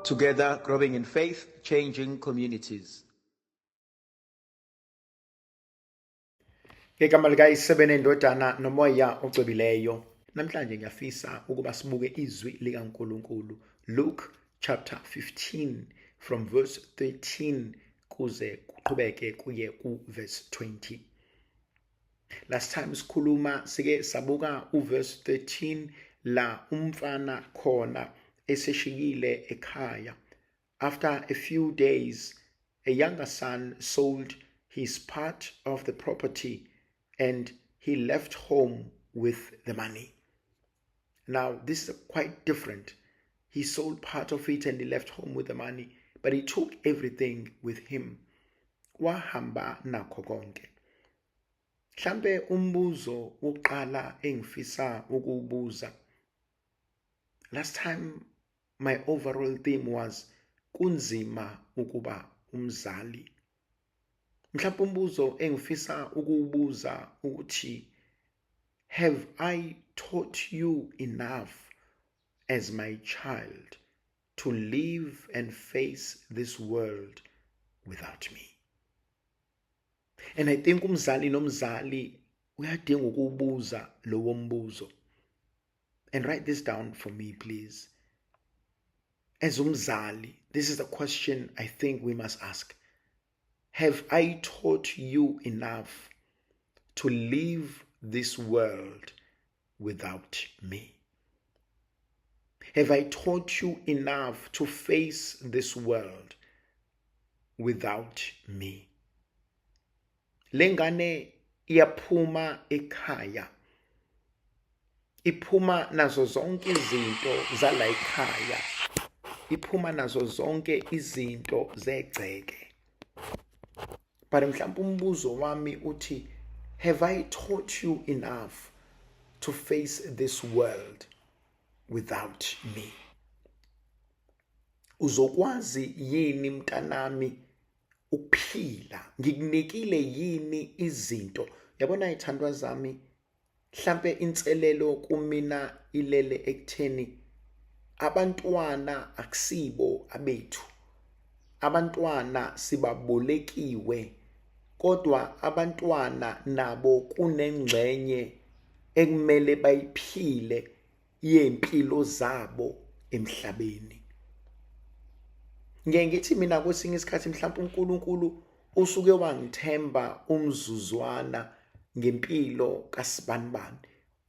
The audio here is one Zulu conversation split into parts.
Together, growing in faith, changing communities. Igama likayisebene indodana nomoya ocwebileyo. Namhlanje ngiyafisa ukuba sibuke izwi likaNkulunkulu. Luke chapter 15 from verse 13 kuze kuqhubeke kuye ku verse 20. Last time sikhuluma sike sabuka verse 13 la umfana khona eseshikile ekhaya. After a few days, a younger son sold his part of the property and he left home with the money. Now, this is quite different. He sold part of it and he left home with the money, but he took everything with him. Wahamba nakho konke. Mhlambe umbuzo wokuqala engifisa ukubuza. Last time my overall theme was kunzima ukuba umzali. Mhlawumbe umbuzo engifisa ukuwubuza ukuthi, have I taught you enough as my child to live and face this world without me? And I think umzali nomzali uyadinga ukuwubuza lowo mbuzo. And write this down for me, please. As umzali, this is the question I think we must ask. Have I taught you enough to live this world without me? Have I taught you enough to face this world without me? Lengane iyaphuma ekhaya. Iphuma nazo zonke izinto zala ekhaya. Iphuma nazo zonke izinto zegceke. But mhlawumbe umbuzo wami uthi, have I taught you enough to face this world without me? Uzokwazi yini mntanami ukuphila? Ngikunikile yini izinto? Yabona ithandwa zami, mhlambe inselelo kumina ilele ekutheni abantwana akusibo abethu. Abantwana sibabolekiwe, kodwa abantwana nabo kunengxenye ekumele bayiphile yempilo zabo emhlabeni. Ngeke ngithi mina kwesinye isikhathi mhlawumbe uNkulunkulu usuke wangithemba umzuzwana ngempilo kaSibanibani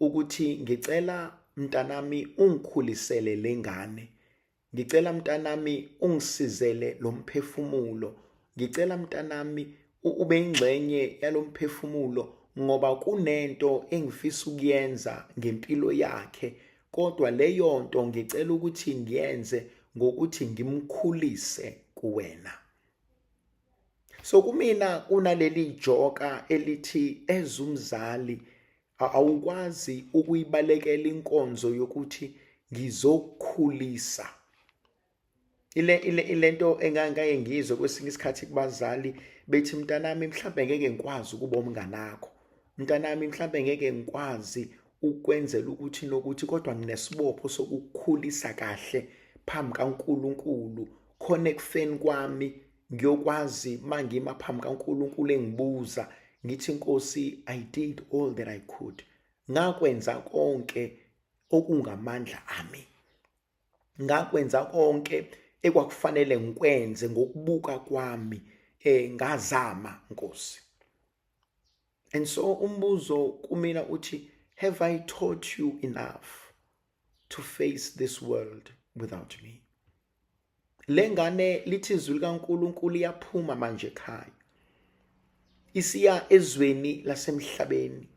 ukuthi ngicela mntanami ungikhulisele lengane. Ngicela mntanami ungisizele lo mphefumulo. Ngicela mntanami ube ingxenye yalo mphefumulo ngoba kunento engifisa ukuyenza ngempilo yakhe, kodwa leyo nto ngicela ukuthi ngiyenze ngokuthi ngimkhulise kuwena. So kumina kunaleli joka elithi ezumzali awukwazi ukuyibalekela inkonzo yokuthi ngizokukhulisa. Ilento engangeke ngizwe kwesinye isikhathi kubazali bethi mntanami mhlambe ngeke ngikwazi ukuba umngane wakho. Mntanami mhlambe ngeke ngikwazi ukwenzela ukuthi nokuthi, kodwa nginesibopho sokukhulisa kahle phambi kaNkulunkulu. Khona ekufeni kwami ngiyokwazi mangima phambi kaNkulunkulu engibuza ngithi Nkosi, I did all that I could. Ngakwenza konke okungamandla ami. Ngakwenza konke ekwakufanele ngikwenze ngokubuka kwami, ngazama Nkosi. And so umbuzo kumina uthi, have I taught you enough to face this world without me? Lengane lithi izwi likaNkulunkulu iyaphuma manje ekhaya. Isiya ezweni lasemhlabeni.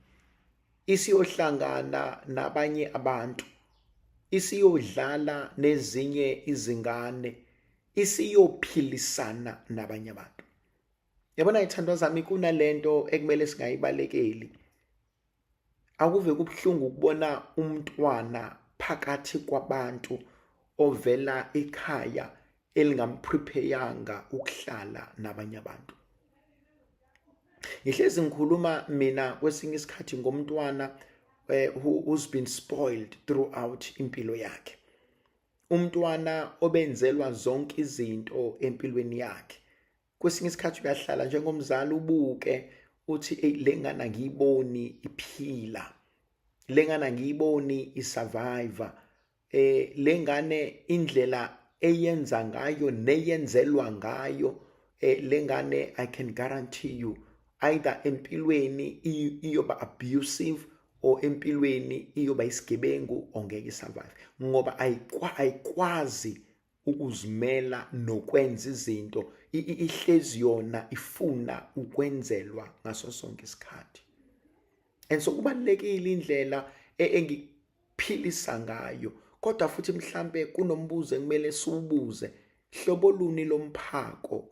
Isiyohlangana nabanye abantu. Isiyodlala nezinye izingane. Isiyophilisana nabanye abantu. Yabona ithandwa zami, kunalento ekumele singayibalekeli. Akuve kubhlungu ukubona umntwana phakathi kwabantu ovela ekhaya elingamprepayanga ukuhlala nabanye abantu. Ngihlezi ngikhuluma mina kwesinye isikhathi ngomntwana who's been spoiled throughout impilo yakhe. umntwana obenzelwa zonke izinto empilweni yakhe. Kwesinye isikhathi uyahlala njengomzali ubuke uthi le ngane angiyiboni iphila, le ngane angiyiboni isurvivor, le ngane indlela eyenza ngayo neyenzelwa ngayo, le ngane I can guarantee you either empilweni iyoba abusive or empilweni iyoba isigebengu ongeke isurvive, ngoba ayikwazi ukuzimela nokwenza izinto, ihlezi yona ifuna ukwenzelwa ngaso sonke isikhathi. And so kubalekile indlela engiphilisa ngayo, kodwa futhi mhlambe kunombuzo ekumele siwubuze, hlobo luni lomphako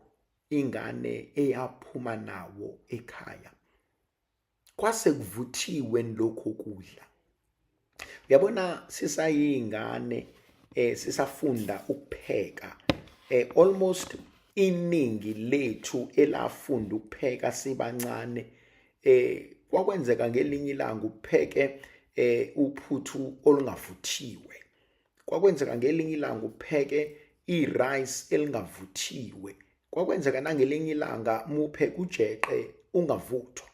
ingane eyaphuma nawo ekhaya? Kwase kuvuthiwe lokho kudla. Uyabona sisayingane sisafunda ukupheka, almost iningi lethu elafunda ukupheka sibancane, kwakwenzeka ngelinye ilanga upheke uphuthu olungavuthiwe, kwakwenzeka ngelinye ilanga upheke irice elingavuthiwe, kwakwenzeka nangelinye ilanga mupheke ujeqe ungavuthwa.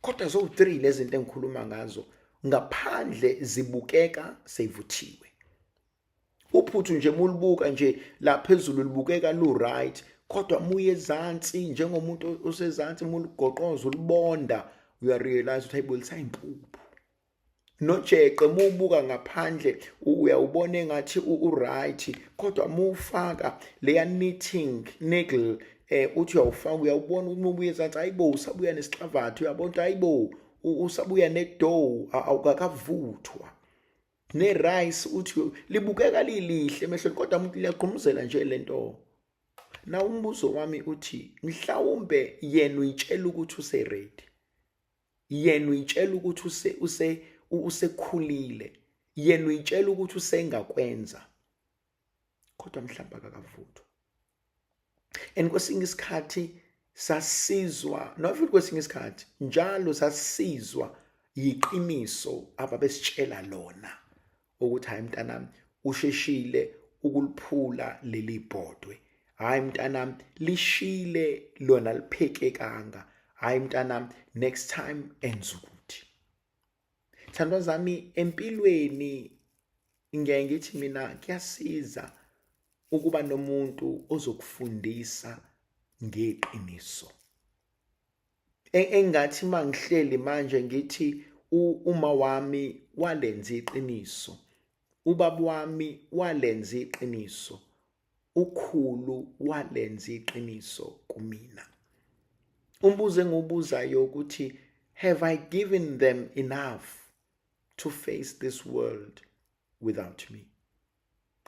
Kodwa zo-3 lezi zinto engikhuluma ngazo ngaphandle zibukeka sevuthiwe. Uphuthu nje mulibuka nje la phezulu libukeka lu-right, kodwa muye ezansi njengomuntu osezansi muligoqoza ulibonda, uyarealize ukuthi hayibo lisayimpuphu. Nojeqe mubuka ngaphandle uyawubona engathi u-right, kodwa mufaka leya knitting needle uthi uyawufaka uyawubona ukuthi mubuye ezansi hayibo usabuya nesixavatho, uyabona ukuthi hayibo usabuya ne-dough awukakavuthwa. Ne-rice uthi libukeka lilihle emehlweni, kodwa umuntu liyaqhumuzela nje lento. Na umbuzo wami uthi mhlawumbe yena uyitshela ukuthi use-ready, yena uyitshela ukuthi usekhulile, yena uyitshela ukuthi usengakwenza, kodwa mhlawumbe akakavuthwa. And kwesinye isikhathi sasizwa, nofuna kwesinye isikhathi njalo sasizwa yiqiniso ababesitshela lona ukuthi hayi mntanami usheshile ukuliphula leli bhodwe, hayi mntanami lishile lona liphekekanga, hayi mntanami next time enza ukuthi. Thandwa zami, empilweni ngeke ngithi mina kuyasiza ukuba nomuntu ozokufundisa ngeqiniso. Engathi mangihleli manje ngithi uma wami walenza iqiniso, ubaba wami walenza iqiniso, ukhulu walenza iqiniso kumina. Umbuzo engiwubuzayo ukuthi have I given them enough to face this world without me?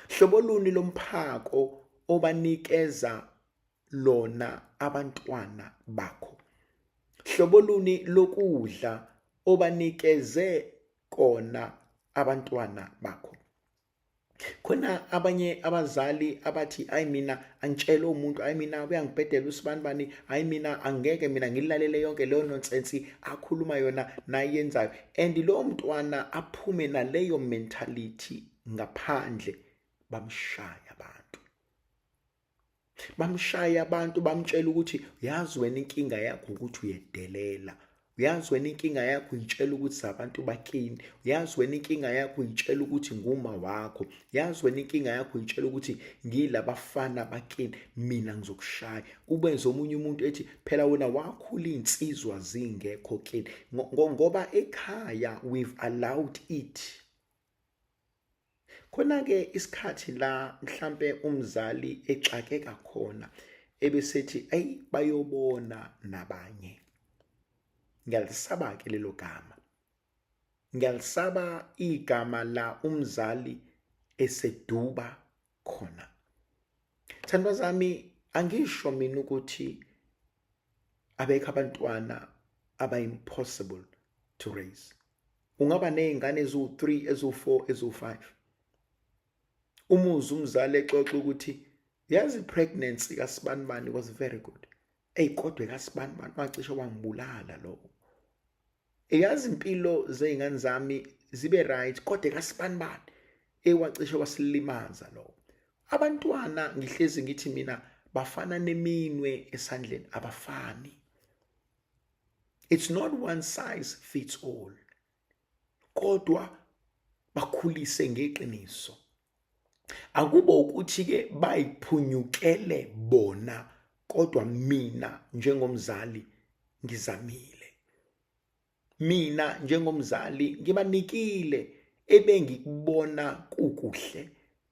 Hlobo luni lomphako obanikeza lona abantwana bakho? Hlobo luni lokudla obanikeze kona abantwana bakho? Khona abanye abazali abathi hayi mina angitshela umuntu, hayi mina uyangibhedela usibanibani, hayi mina angeke mina ngilalele yonke leyo nonsensi akhuluma yona nayenzayo, and lo mntwana aphume naleyo mentality ngaphandle. Bamshaya abantu bamtshela ukuthi uyazi wena inkinga yakho ukuthi uyedelela, uyazi wena inkinga yakho uyitshela ukuthi sabantu bakini, uyazi wena inkinga yakho uyitshela ukuthi nguma wakho, uyazi wena inkinga yakho uyitshela ukuthi ngilabafana bakini, mina ngizokushaya. Ubenze omunye umuntu ethi phela wena wakhula insizwa zingekho kini, ngoba ekhaya we've allowed it. Khona-ke isikhathi la mhlampe umzali exakeka khona ebesethi ayi bayobona nabanye. Ngiyalisaba-ke lelo gama, ngiyalisaba igama la umzali eseduba khona. Thandwa zami, angisho mina ukuthi abekho abantwana aba-impossible to raise. Ungaba ney'ngane eziwu-3, eziwu-4, eziwu-5. Umuzwa umzali exoxa ukuthi yazi i-pregnancy kaSibanibani was very good. Kodwa kaSibanibani wacishe wangibulala lo. Yazi impilo zey'ngane zami zibe right, kodwa kaSibanibani ewacishe wasilimaza lo. Abantwana ngihlezi ngithi mina bafana neminwe esandleni, abafani. It's not one size fits all. Kodwa bakhulise ngeqiniso. Akubo ukuthi ke bayiphunyukele bona, kodwa mina njengomzali ngizamile. Mina njengomzali ngibanikile ebengikubona kukuhle,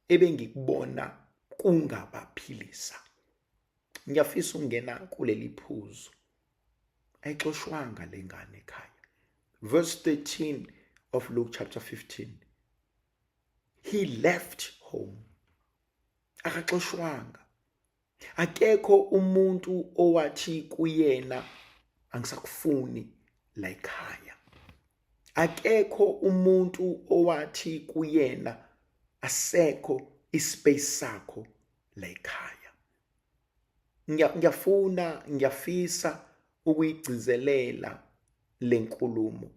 ebengikubona kungabaphilisa. Ngiyafisa ukungena kuleli phuzu. Ayixoshwanga lengane ekhaya. Verse 13 of Luke chapter 15. He left home. Akaxoshwanga. Akekho umuntu owathi kuyena angisakufuni la ekhaya. Akekho umuntu owathi kuyena asekho ispace sakho la ekhaya. Ngiyafisa ukuyigcizelela lenkulumo.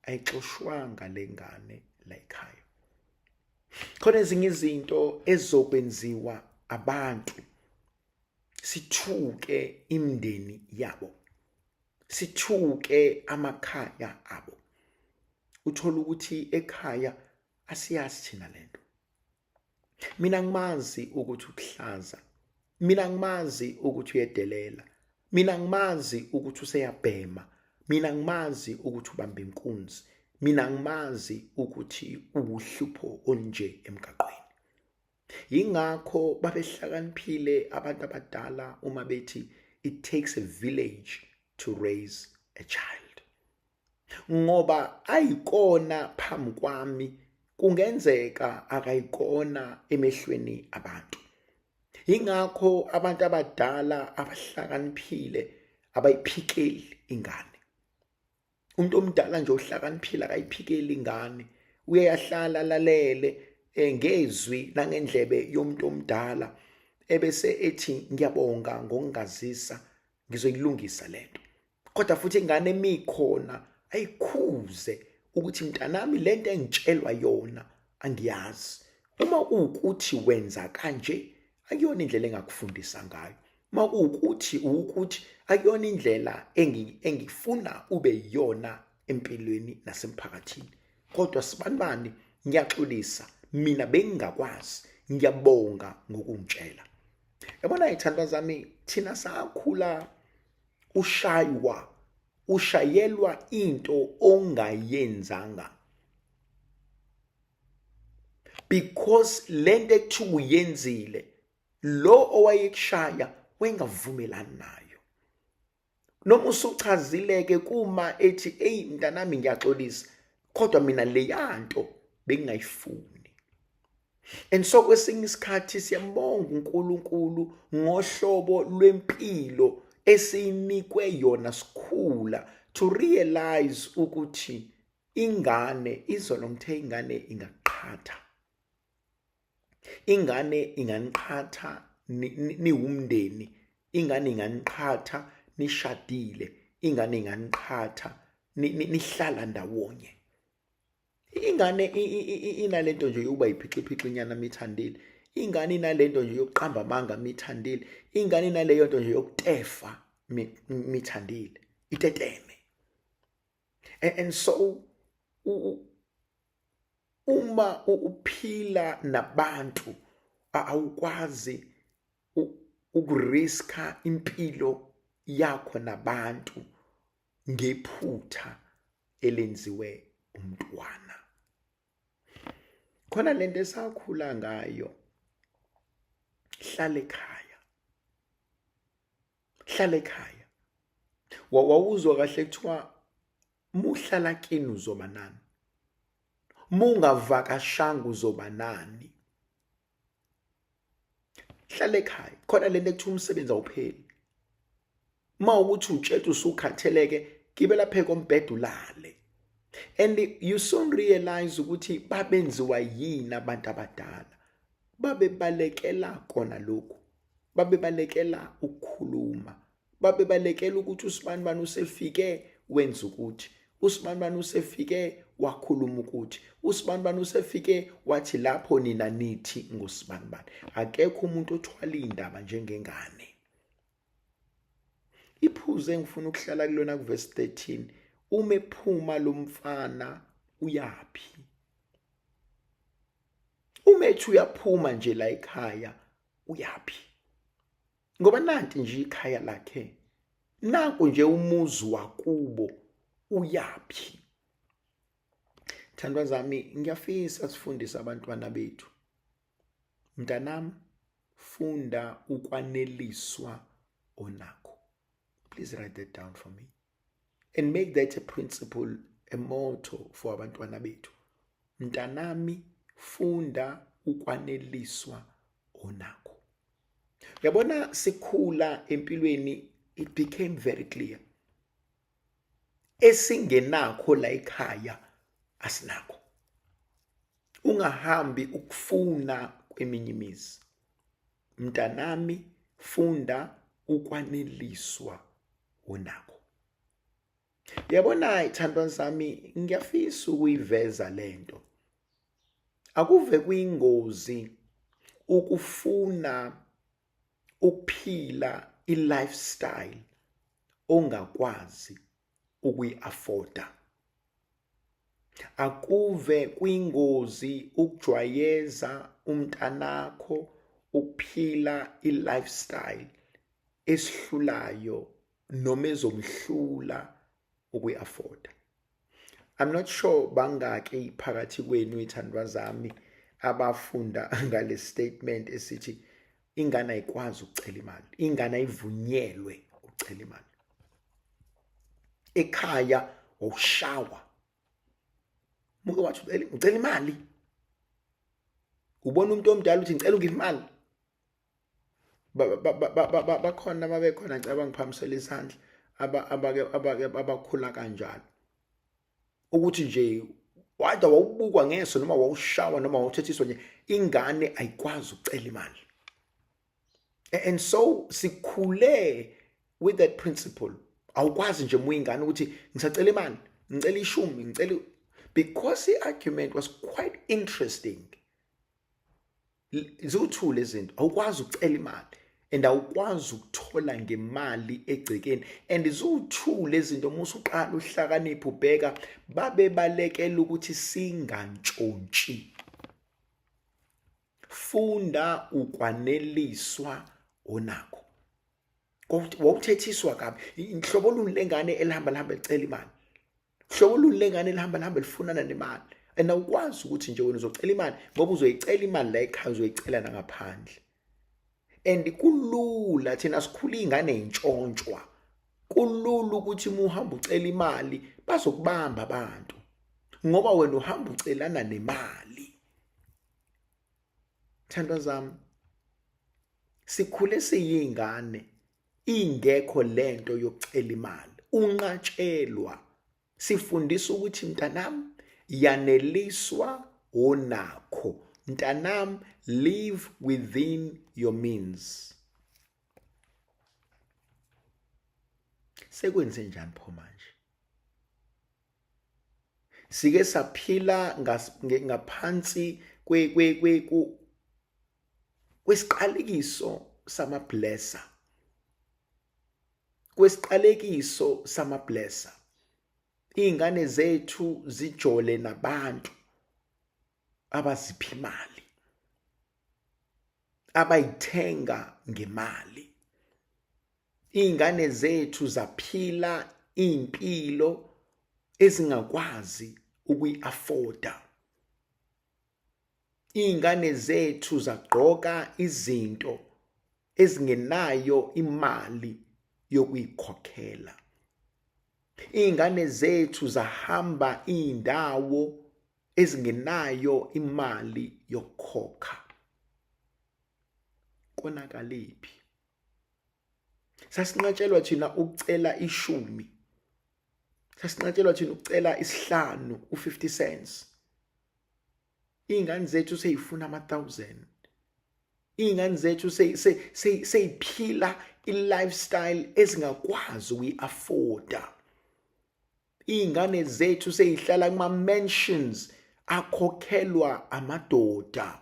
Ayixoshwanga lengane la ekhaya. Khona ezinye izinto ezokwenziwa abantu sithuke imindeni yabo, sithuke amakhaya abo. Uthola ukuthi ekhaya asiyazi thina lento. Mina ngimazi ukuthi ukuhlaza, mina ngimazi ukuthi uyedelela, mina ngimazi ukuthi useyabhema, mina ngimazi ukuthi ubamba inkunzi, mina ngimazi ukuthi ubuhlupho onje emgaqweni. Yingakho babehlakaniphile abantu abadala uma bethi it takes a village to raise a child. Ngoba ayikona phambi kwami, kungenzeka akayikona emehlweni abantu. Yingakho abantu abadala abahlakaniphile abayiphikeli ingane. Umuntu omdala nje ohlakaniphile akayiphikeli ingane, uyahlala lalele ngezwi nangendlebe yomuntu omdala ebese ethi ngiyabonga ngokungazisa, ngizoyilungisa lento. Kodwa futhi ingane emikhona ayikhuze ukuthi mntanami lento engitshelwa yona angiyazi. Uma ukuthi wenza kanje, akuyona indlela engakufundisa ngayo. Uma ukuthi akuyona indlela engifuna ube yiyona empilweni nasemphakathini. Kodwa sibanibani, ngiyaxolisa, mina bengingakwazi, ngiyabonga ngokungitshela. Yabona izithandwa zami, thina sakhula ushayelwa into ongayenzanga. Because lento ekuthiwa uyenzile, lo owayekushaya wengavumelani nayo. Noma usuchazile-ke kuma ethi eyi mntanami ngiyaxolisa, kodwa mina leyanto bengingayifuni. And so kwesinye isikhathi siyambonga uNkulunkulu ngohlobo lwempilo esinikwe yona sikhula, to realize ukuthi ingane izolo ngithe ingane ingaqhatha. Ingane inganiqhatha niwumndeni, ingane inganiqhatha nishadile, ingane inganiqhatha nihlala ndawonye. Ingane inalento nje yokuba yiphixiphixa inyana mithandile. Ingane inalento nje yokuqamba amanga mithandile. Ingane inaleyo nto nje yokutefa mithandile, iteteme. And so uma uphila nabantu awukwazi ukuriska impilo yakho nabantu ngephutha elenziwe umntwana. Khona lento esakhula ngayo, hlala ekhaya. Hlala ekhaya. Wawuzwa kahle kuthiwa muhlala kini uzoba nani, mungavakashanga uzoba nani. Hlala ekhaya. Khona lento ekuthiwa umsebenzi awupheli. Ma ukuthi utshela usukhatheleke, gibela phe kombhede ulale. And you soon realize ukuthi babenziwa yini abantu abadala. Babebalekela kona lokhu. Babebalekela ukukhuluma. Babebalekela ukuthi usibanibani usefike wenza ukuthi. Usibanibani usefike wakhuluma ukuthi usibanibani usefike wathi lapho nina nithi ngusibanibani. Akekho umuntu othwala indaba njengengane. Iphuzu engifuna ukuhlala kulona kuverse 13, uma ephuma lo mfana uyaphi? Uma ethi uyaphuma nje la ekhaya uyaphi? Ngoba nanti nje ikhaya lakhe, naku nje umuzi wakubo, uyaphi? Thandwa zami, ngiyafisa sifundise abantwana bethu. Mntanami, funda ukwaneliswa onakho. Please write that down for me and make that a principle, a motto for abantwana bethu. Mntanami, funda ukwaneliswa onakho. Yabona sikhula empilweni, it became very clear. Esingenakho la ekhaya asinakho. Ungahambi ukufuna kweminye imizi. Mntanami, funda ukwaneliswa onakho. Yabona ithandwa zami, ngiyafisa ukuyiveza lento. Akuve kuyingozi ukufuna ukuphila i-lifestyle ongakwazi ukuyi-afforda. Akuve kuyingozi ukujwayeza umntanakho ukuphila i-lifestyle esihlulayo noma ezomhlula ukuyi-afforda. I'm not sure bangaki phakathi kwenu ithandwa zami abafunda ngale statement esithi ingane ayikwazi ukucela imali, ingane ayivunyelwe ukucela imali. Ekhaya wawushawa, muke wathi ucela imali. Ubona umuntu omdala uthi ngicela ungiphe imali. Bakhona babekhona ngicela bangiphamisela isandla abakhula kanjalo. Ukuthi nje wada wawubukwa ngeso noma wawushawa noma wawuthethiswa nje, ingane ayikwazi ukucela imali. And so sikhule with that principle. Awukwazi nje muyingane ukuthi ngisacela imali, ngicela 10, ngicela, because the argument was quite interesting. Ziwuthule izinto, awukwazi ukucela imali and awukwazi ukuthola ngemali egcekeni. And ziwuthule izinto musuqala uhlakanipha ubheka babebalekela ukuthi singantshontshi. Funda ukwaneliswa onakho. Wawuthethiswa kabi, ihlobo luni lengane elihamba licela imali, hlobo luni lengane elihamba lifunana nemali. And awukwazi ukuthi nje wena uzocela imali ngoba uzoyicela imali la ekhaya, uzoyicela nangaphandle. And kulula thina sikhula ingane intshontshwa. Kulula ukuthi uma uhamba ucela imali bazokubamba abantu ngoba wena uhamba ucelana nemali. Thandwa zami, sikhule siyingane ingekho lento yokucela imali, unqatshelwa. Sifundisa ukuthi mntanami, yaneliswa onakho. Mntanami, live within your means. Sekwenze njani pho manje? Sike saphila ngaphansi kwesiqalekiso samablesser. Kwesiqalekiso samablesser. Ingane zethu zijole nabantu abazipha imali, abayithenga ngemali. Ingane zethu zaphila impilo ezingakwazi ukuyi-afforda. Ingane zethu zagqoka izinto ezingenayo imali yokuyikhokhela. Ingane zethu zahamba indawo ezingenayo imali yokukhokha. Konakaliphi? Sasinqatshelwa thina ukucela 10. Sasinqatshelwa thina ukucela 5, u50 cents. Ingane zethu seyifuna ama1000. Ingane zethu seyiphila i-lifestyle ezingakwazi ukuyi-afforda. Iy'ngane zethu seyihlala kuma-mansions akhokhelwa amadoda.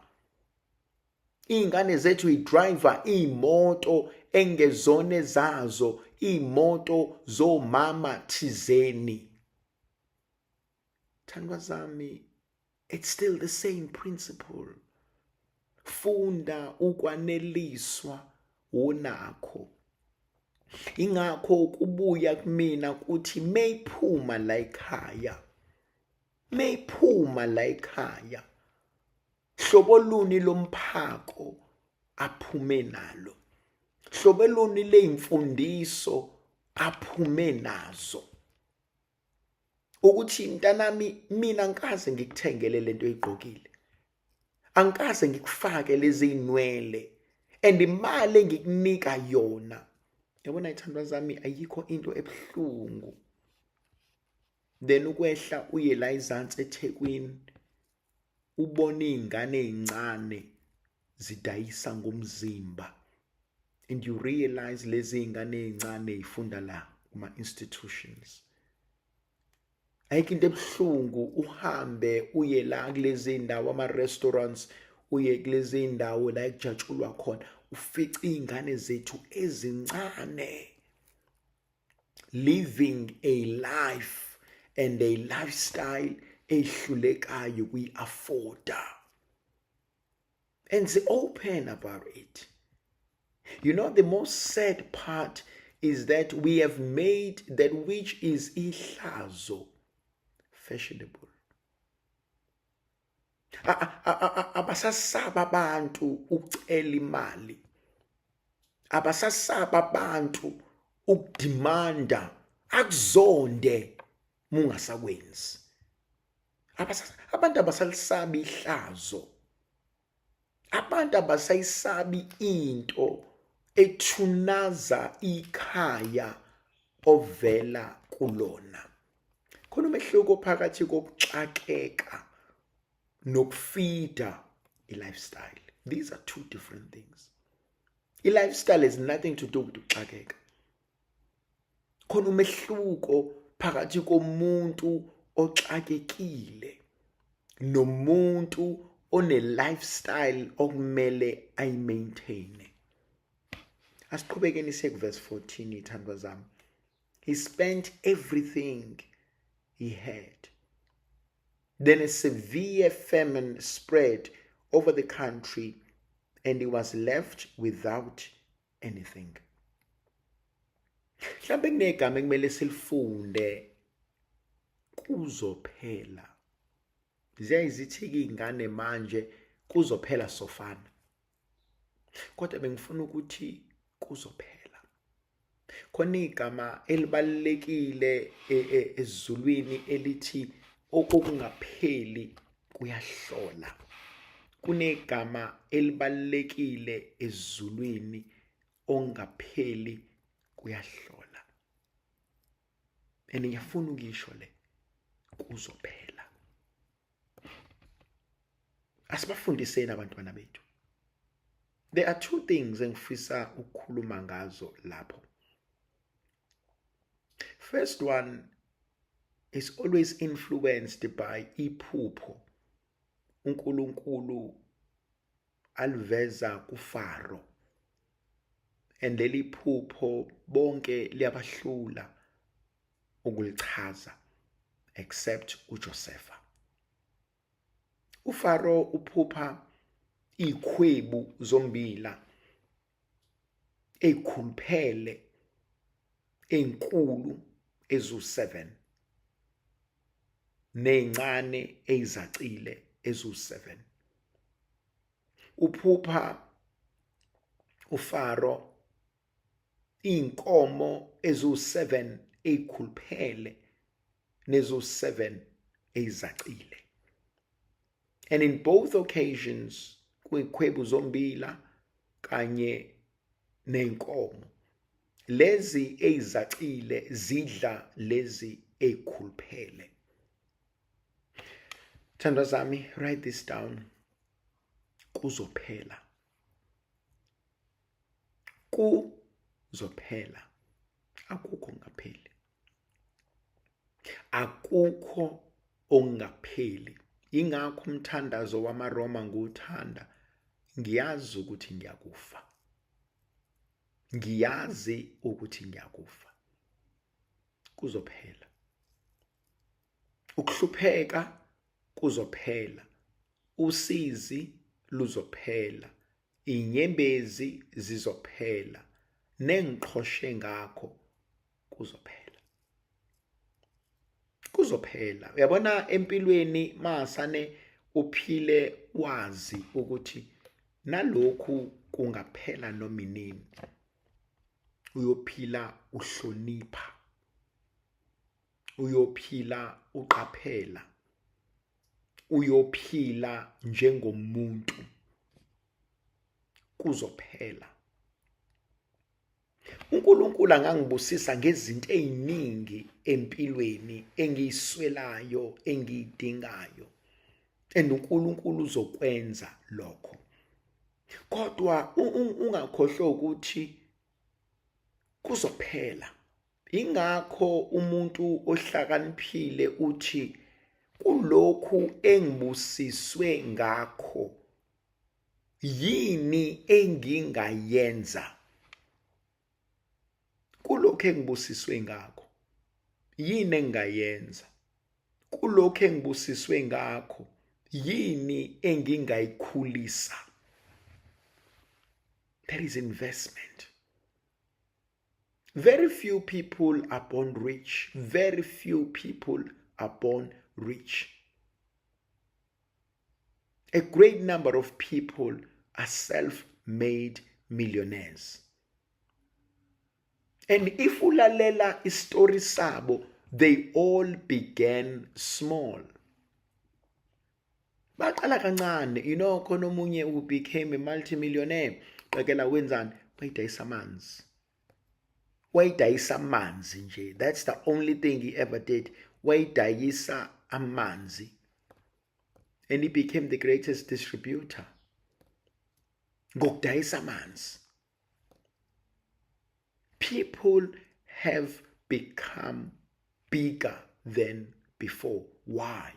Iy'ngane zethu yidrayiva iy'moto engezona zazo, iy'moto zomama thizeni. Thandwa zami, it's still the same principle. Funda ukwaneliswa wonakho. Ingakho kubuya kumina ukuthi meyiphuma la ekhaya, meyiphuma la ekhaya, hlobo luni lomphako aphume nalo, hlobo luni ley'mfundiso aphume nazo. Ukuthi mntanami, mina angikaze ngikuthengele lento oyigqokile, angikaze ngikufake lezi zinwele, and imali engikunika yona, yabona ithandwa zami, ayikho into ebuhlungu then ukwehla uye la izansi eThekwini ubone iy'ngane ey'ncane zidayisa ngomzimba, and you realize lezi iy'ngane ey'ncane y'funda la kuma-institutions. Ayikho into ebuhlungu uhambe uye la kulezi ndawo ama-restaurants, uye kulezi ndawo la ekujatshulwa khona, ufice iy'ngane zethu ezincane living a life and a lifestyle ehlulekayo kuyi-afforda, and they're open about it. You know, the most sad part is that we have made that which is ihlazo fashionable. Abasasaba abantu ukucela imali, abasasaba abantu ukudimanda akuzonde mungasakwenzi. Abantu abasalisabi ihlazo, abantu abasayisabi into ethunaza ikhaya ovela kulona. Khona umehluko phakathi kokuxakeka nokufida i-lifestyle. These are two different things. I-lifestyle has nothing to do with ukuxakeka. Khona umehluko phakathi komuntu oxakekile nomuntu one-lifestyle okumele ayi-maintaine. Asiqhubekeni siye ku-verse 14, ithandwa zami. He spent everything he had. Then a severe famine spread over the country, and he was left without anything. Mhlawumbe kunegama ekumele silifunde, kuzophela. Ziyayizithi-ke iy'ngane manje kuzophela sofana, kodwa bengifuna ukuthi kuzophela. Khona igama elibalulekile esiZulwini elithi okungapheli kuyahlola. Kunegama elibalulekile esiZulwini ongapheli kuyahlola. And ngiyafuna ukisho le kuzophela. Asibafundiseni abantwana bethu. There are two things engifisa ukukhuluma ngazo lapho. First one is always influenced by iphupho uNkulunkulu aliveza kuFaro, and leli phupho bonke liyabahlula ukulichaza except uJosepha. uFaro uphupha izikhwebu zombila ezikhuluphele ezinkulu ezu7 nezincane ezizacile ezu7. Uphupha uFaro inkomo ezu7 ezikhuluphele nezu7 ezizacile. And in both occasions, kwizikhwebu zombila kanye nenkomo, lezi ezizacile zidla lezi ezikhuluphele. Thandwa zami, write this down. Kuzophela. Kuzophela. Akukho ngapheli. akukho ongapheli. Ingakho umthandazo wamaRoma nguthanda, ngiyazi ukuthi ngiyakufa. Ngiyazi ukuthi ngiyakufa. Kuzophela. Ukuhlupheka kuzophela. Usizi luzophela. Inyembezi zizophela. Nengiqhoshe ngakho kuzophela. Kuzophela. Uyabona empilweni masane uphile wazi ukuthi nalokhu kungaphela noma inini. Uyophila uhlonipha. Uyophila uqaphela. Uyophila njengomuntu. Kuzophela. uNkulunkulu angangibusisa ngezinto eziningi empilweni engiyiswelayo, engiyidingayo. And uNkulunkulu uzokwenza lokho. Kodwa ungakhohlwa ukuthi kuzophela. Ingakho umuntu ohlakaniphile uthi kulokhu engibusiswe ngakho yini engingayenza? Kulokhu engibusiswe ngakho yini engingayenza? Kulokhu engibusiswe ngakho yini engingayikhulisa? There is investment. Very few people are born rich. Very few people are born rich. A great number of people are self-made millionaires. And if ulalela istory sabo, they all began small. Baqala kancane, khona omunye who became a multimillionaire. Qekela wenzani? Wayidayisa amanzi. Wayidayisa amanzi nje. That's the only thing he ever did. Wayidayisa amanzi. And he became the greatest distributor. Ngokudayisa amanzi. People have become bigger than before. Why?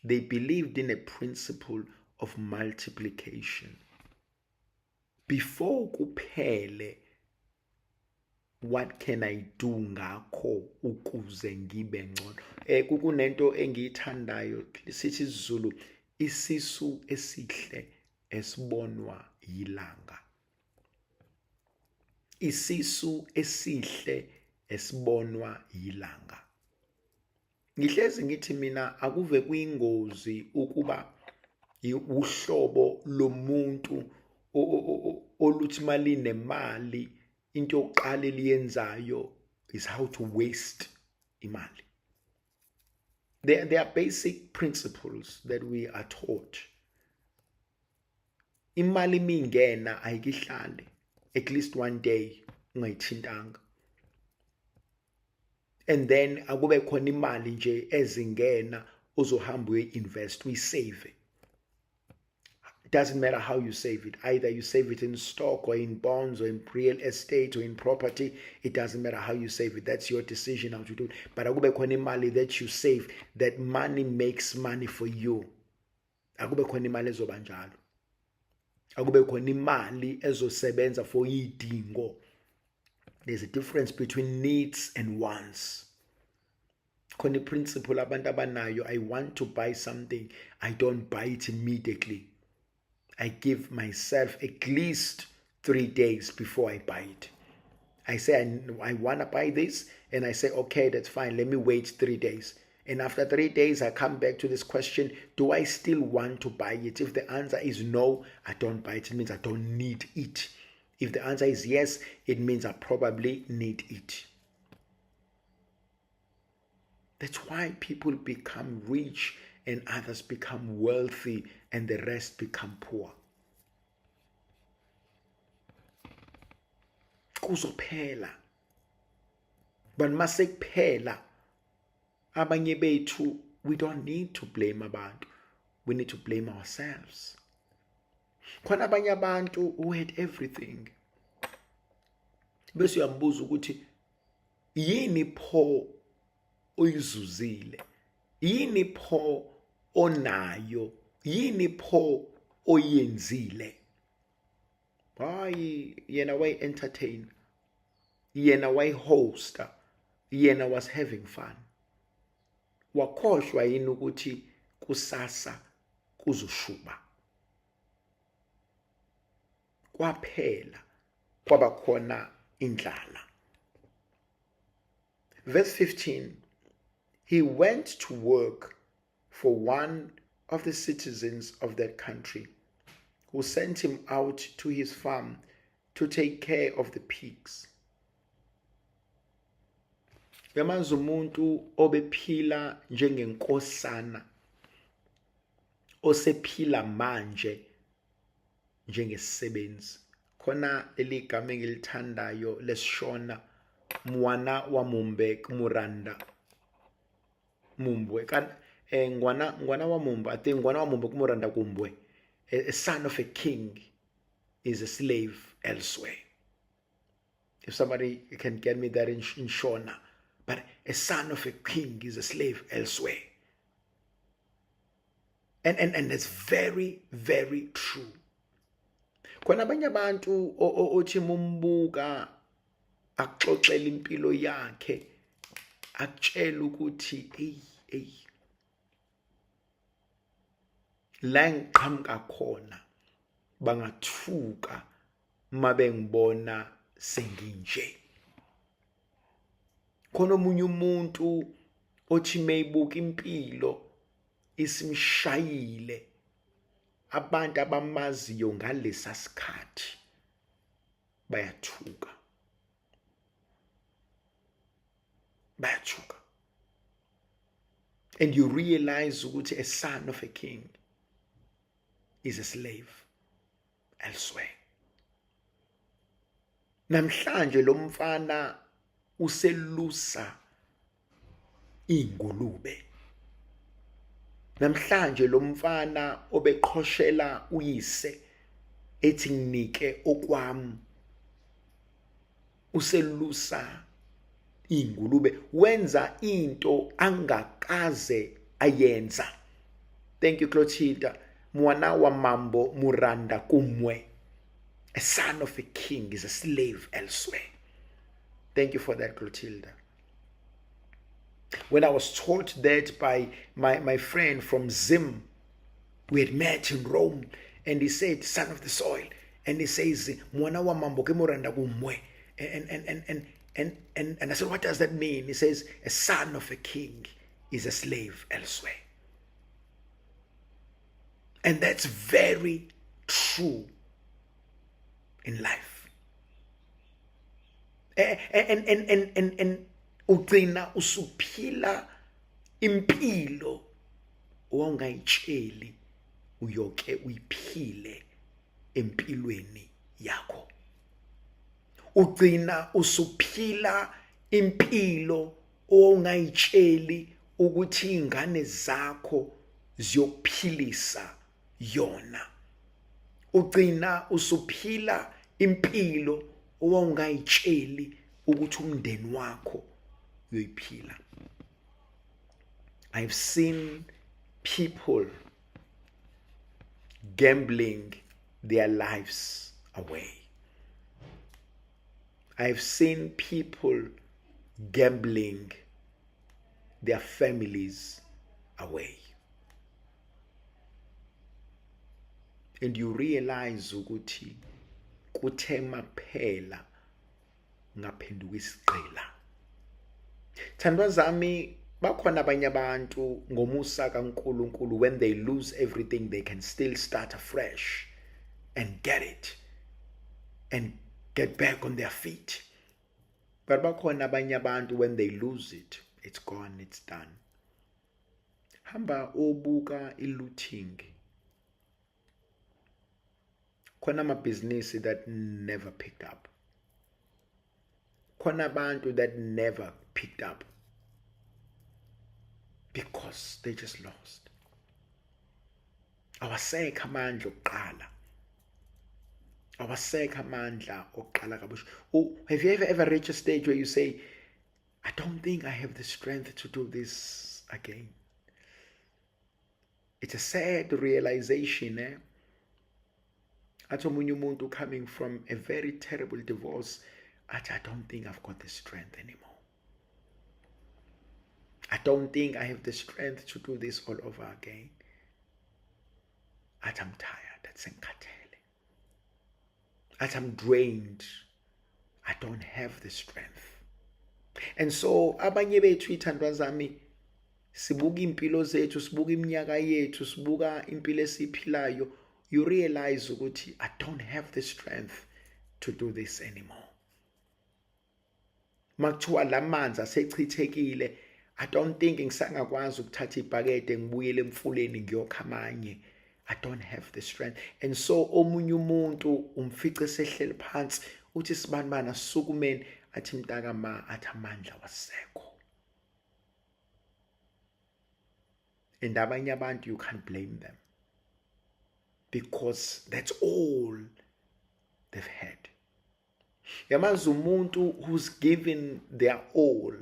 They believed in a principle of multiplication. Before kuphele, what can I do ngakho ukuze ngibe ngcono? Kukunento engiyithandayo sithi isiZulu, isisu esihle esibonwa yilanga. Isisu esihle esibonwa yilanga. Ngihlezi ngithi mina akuve kuyingozi ukuba uhlobo lomuntu oluthi mali nemali into yokuqala eliyenzayo is how to waste imali. There are basic principles that we are taught. Imali mingena ayikihlale at least one day ungayithintanga. And then akube khona imali nje ezingena uzohamba uyi-invest, uyi-save. It doesn't matter how you save it. Either you save it in stock or in bonds or in real estate or in property. It doesn't matter how you save it. That's your decision how to do it. But akube khona imali that you save, that money makes money for you. Akube khona imali ezoba njalo. Akube khona imali ezosebenza for idingo. There's a difference between needs and wants. Khona principle abantu abanayo, I want to buy something, I don't buy it immediately. I give myself at least 3 days before I buy it. I say I want to buy this, and I say, okay, that's fine, let me wait 3 days. And after 3 days, I come back to this question, do I still want to buy it? If the answer is no, I don't buy it. It means I don't need it. If the answer is yes, it means I probably need it. That's why people become rich and others become wealthy and the rest become poor. Kuzophela. But masekuphela, abanye bethu, we don't need to blame abantu. We need to blame ourselves. Khona abanye abantu who had everything. Bese uyambuza ukuthi yini pho uyizuzile? Yini pho onayo? Yini pho oyenzile? Hayi, yena wayi-entertain, yena wayi-hosta, yena was having fun. Wakhohlwa yini ukuthi kusasa kuzoshuba? Kwaphela kwaba khona indlala. Verse 15, he went to work for one of the citizens of that country, who sent him out to his farm to take care of the pigs. Yamazi umuntu obephila njengenkosana, osephila manje njengesisebenzi. Khona leli gama engilithandayo lesishona, mwana wa Mumbe Muranda. Mumbwe kan ngwana wa Mumbe, I think ngwana wa Mumbe Muranda Kumbwe. A son of a king is a slave elsewhere. If somebody can get me that in Shona. But a son of a king is a slave elsewhere. And it's very, very true. Khona abanye abantu othi mumbuka akuxoxela impilo yakhe, akutshela ukuthi la ngiqhamuka khona bangathuka mabe ngibona senginje. Khona omunye umuntu othi meyibuka impilo isimshayile, abantu abamaziyo ngalesa sikhathi bayathuka. And you realize ukuthi a son of a king is a slave elsewhere. Namhlanje lo mfana uselusa ingulube. Namhlanje lo mfana obeqhoshela uyise ethi nginike okwami, uselusa ingulube, wenza into angakaze ayenza. Thank you, Clotilda. Mwana wa Mambo Muranda Kumwe. A son of a king is a slave elsewhere. Thank you for that, Clotilda. When I was taught that by my friend from Zim, we had met in Rome, and he said, son of the soil, and he says, Mwana wa Mambo Muranda Kumwe. And I said, what does that mean? He says, a son of a king is a slave elsewhere. And that's very true in life. And ugcina usuphila impilo ongayitsheli uyoke uyiphile empilweni yakho. Ugcina usuphila impilo ongayitsheli ukuthi ingane zakho ziyokuphilisa yona. Ugcina usuphila impilo ongayitsheli ukuthi umndeni wakho uyoyiphila. I've seen people gambling their lives away. I've seen people gambling their families away. And you realize ukuthi kuthe maphela ngaphenduka isiqela. Thandwa zami, bakhona abanye abantu ngomusa kaNkulunkulu, when they lose everything they can still start afresh and get it and get back on their feet. But bakhona abanye abantu, when they lose it, it's gone, it's done. Hamba obuka ilooting. Khona amabhizinisi that never picked up. Khona abantu that never picked up because they just lost. Awasekho amandla okuqala. Awasekho amandla okuqala kabusha. Have you ever reached a stage where you say, I don't think I have the strength to do this again. It's a sad realization, Athi omunye umuntu coming from a very terrible divorce, I don't think I've got the strength anymore. I don't think I have the strength to do this all over again. I'm tired. That's ngikhathele. I'm drained. I don't have the strength. And so abanye bethu ithandwa zami sibuka impilo zethu, sibuka iminyaka yethu, sibuka impilo esiphilayo, you realize ukuthi I don't have the strength to do this anymore. Makuthiwa lamanzi asechithekile, I don't think ngisangakwazi ukuthatha ibhakede ngibuyele emfuleni ngiyokha amanye. I don't have the strength. And so omunye umuntu umfice sehleli phansi uthi sibanibana sukumeni, athi mntaka ma, athi amandla wasekho. And abanye abantu, you can't blame them, because that's all they've had. Uyamazi umuntu who's given their all.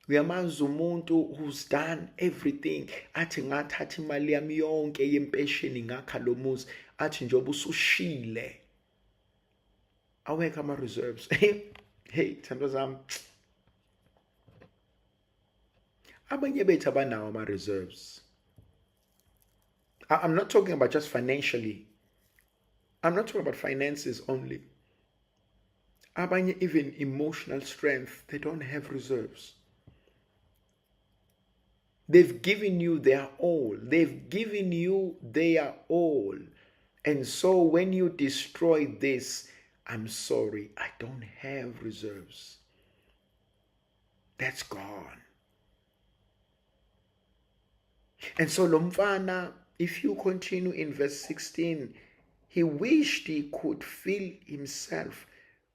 Uyamazi umuntu who's done everything. Athi ngathatha imali yami yonke yempesheni ngakha lo muzi. Athi njoba usushile, awekho ama reserves. Hey, thandwa zami, abanye bethu abanawo ama reserves. I'm not talking about just financially. I'm not talking about finances only. Abanye even emotional strength, they don't have reserves. They've given you their all. They've given you their all. And so when you destroy this, I'm sorry, I don't have reserves. That's gone. And so lo mfana, if you continue in verse 16, he wished he could fill himself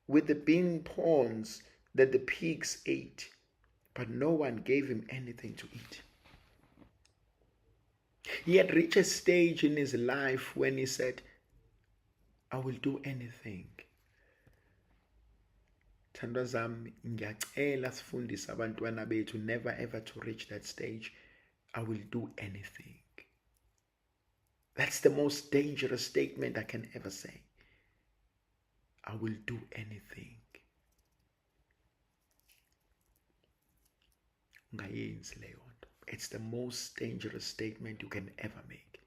with the bean pawns that the pigs ate, but no one gave him anything to eat. He had reached a stage in his life when he said, I will do anything. Thandwa zami, ngiyacela sifundise abantwana bethu never ever to reach that stage. I will do anything. That's the most dangerous statement I can ever say. I will do anything. Ungayenzi leyo nto. It's the most dangerous statement you can ever make.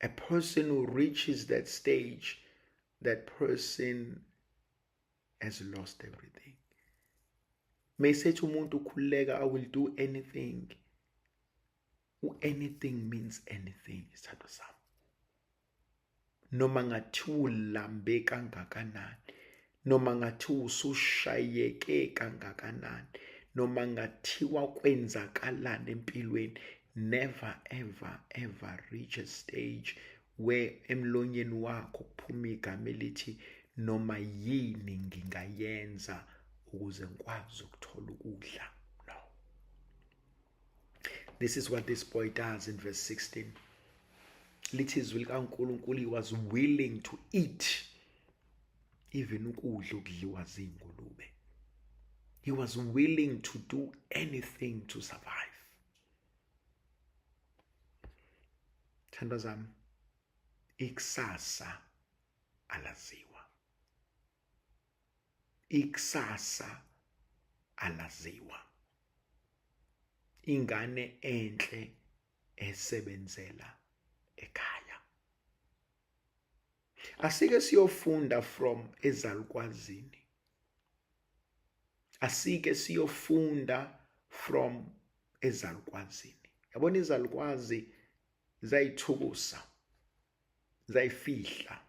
A person who reaches that stage, that person has lost everything. Message umuntu ukhuleka, I will do anything. Anything means anything, isithathu sami. Noma ngathiwa ulambe kangakanani, noma ngathiwa usushayeke kangakanani, noma ngathiwa kwenzakalani empilweni, never ever ever reach a stage where emlonyeni wakho kuphuma igama elithi noma yini ngingayenza ukuze ngikwazi ukuthola ukudla. No. This is what this boy does in verse 16. Lithi izwi likaNkulunkulu, he was willing to eat even ukudla okudliwa zingulube. He was willing to do anything to survive. Thandwa zami, ikusasa alaziwa. Ikusasa alaziwa. Ingane enhle esebenzela ekhaya. Asike siyofunda from ezalukwazini. Asike siyofunda from ezalukwazini. Yabona izalukwazi zayithukusa, zayifihla.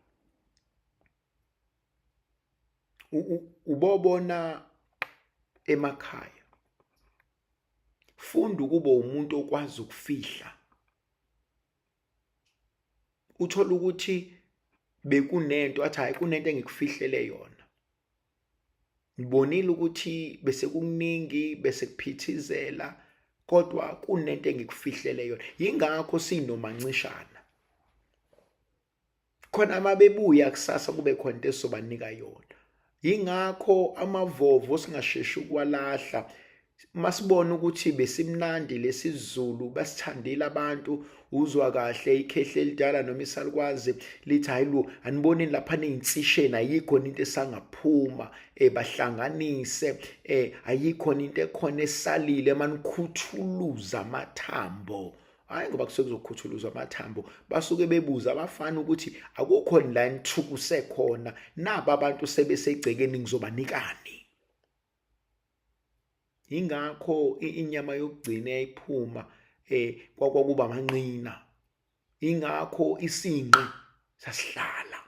Ubobona emakhaya. Funda ukuba umuntu okwazi ukufihla. Uthola ukuthi bekunento athi hayi kunento engikufihlele yona. Ngibonile ukuthi bese kuningi, bese kuphithizela, kodwa kunento engikufihlele yona. Yingakho sinomancishana. Khona mabebuya kusasa kube khona into esobanika yona. Ingakho amavovo singasheshi ukwalahla. Masibona ukuthi besimnandi lesizulu basithandile abantu, uzwa kahle ikhehle elidala noma isalukwazi lithi hayilu aniboneni lapha neyinsisheni ayikho into esangaphuma bahlanganise ayikho into ekhona esalile manikhuthuluza amathambo. Hayi ngoba kusuke kuzokhuthuluzwa amathambo, basuke bebuza abafana ukuthi akukho la nithukuse khona, naba abantu sebesegcekeni ngizobanikani. Ingakho inyama yokugcina yayiphuma kwakuba amanqina. Ingakho isinqi sasihlala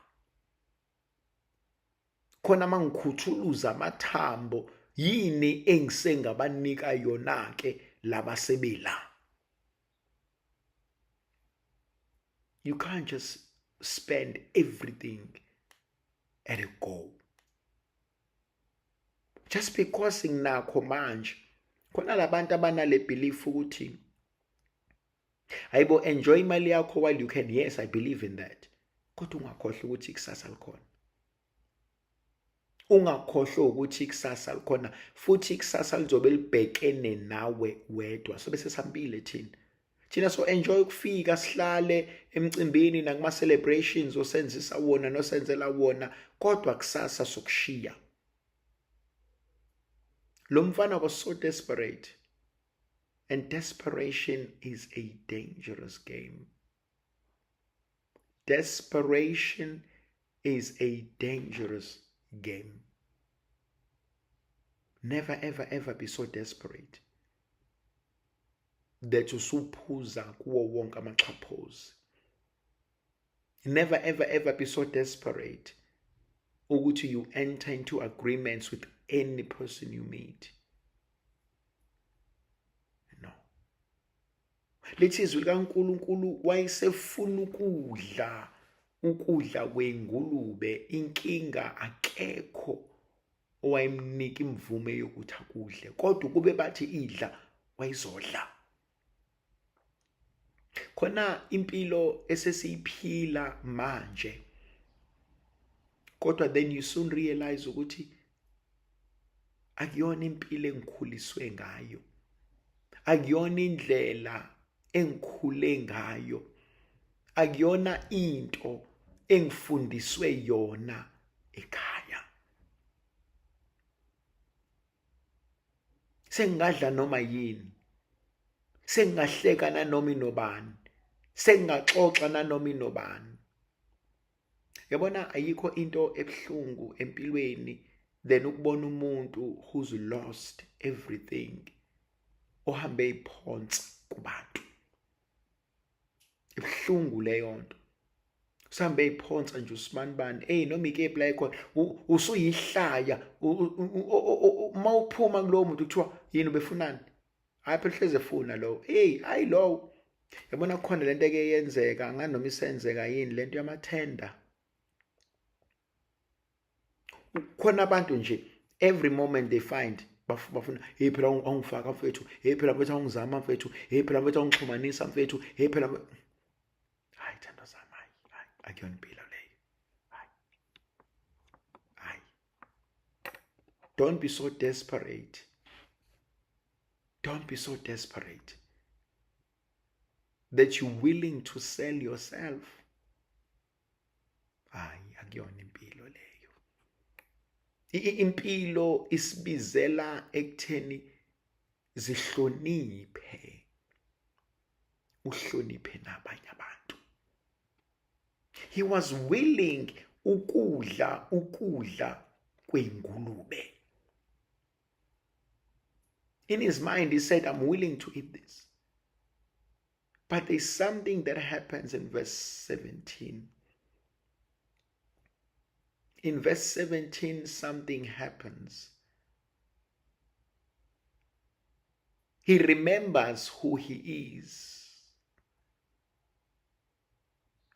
khona mangikhuthuluza amathambo, yini engisengabanika yona ke labasebela. You can't just spend everything at a go. Just because nginakho manje, khona labantu abanale belief ukuthi hayibo enjoy imali yakho while you can. Yes, I believe in that. Kodwa ungakhohlwa ukuthi ikusasa likhona. Ungakhohlwa ukuthi ikusasa likhona, futhi ikusasa lizobe libhekene nawe wedwa. So bese sihambile thina so enjoy ukufika sihlale emcimbini nakuma celebrations osenzisa wona nosenzela wona, kodwa kusasa sokushiya. Lo mfana was so desperate, and desperation is a dangerous game. Desperation is a dangerous game. Never ever ever be so desperate that usuphuza kuwo wonke amaxhaphozi. Never ever ever be so desperate ukuthi you enter into agreements with any person you meet. No. Lithi izwi likaNkulunkulu wayesefuna ukudla kwengulube, inkinga akekho owayemnika imvume yokuthi akudle, kodwa kube bathi idla wayizodla. Khona impilo esesiyiphila manje, kodwa then you soon realize ukuthi akuyona impilo engikhuliswe ngayo, akuyona indlela engikhule ngayo, akuyona into engifundiswe yona ekhaya. Sengadla noma yini, sengahleka nanoma inobani, sengaxoxa nanoma inobani. Yabona ayikho into ebhlungu empilweni than ukubona umuntu who's lost everything ohambe iphonsa kubantu. Ibhlungu leyo nto. Usambe iphonsa nje usimanibani, noma ikephi la ikhona, usuyihlaya, mawuphuma kulowo muntu kuthiwa yini ubefunani? Hayi phela hleze efuna lo. Hayi lo. Yabona khona lento eke yenzeka nganoma isenzeka yini lento yamathenda. Khona abantu nje every moment they find bafuna phela ungifaka mfethu, phela mfethu ungizama mfethu, phela mfethu ungixhumanisa mfethu, phela hayi thando zami, hayi akuyona impilo leyo. Hayi. Don't be so desperate. Don't be so desperate that you're willing to sell yourself. Hayi akuyona impilo leyo. Impilo isibizela ekutheni zihloniphe, uhloniphe nabanye abantu. He was willing ukudla kwengulube. In his mind he said, I'm willing to eat this. But there's something that happens in verse 17. In verse 17, something happens. He remembers who he is.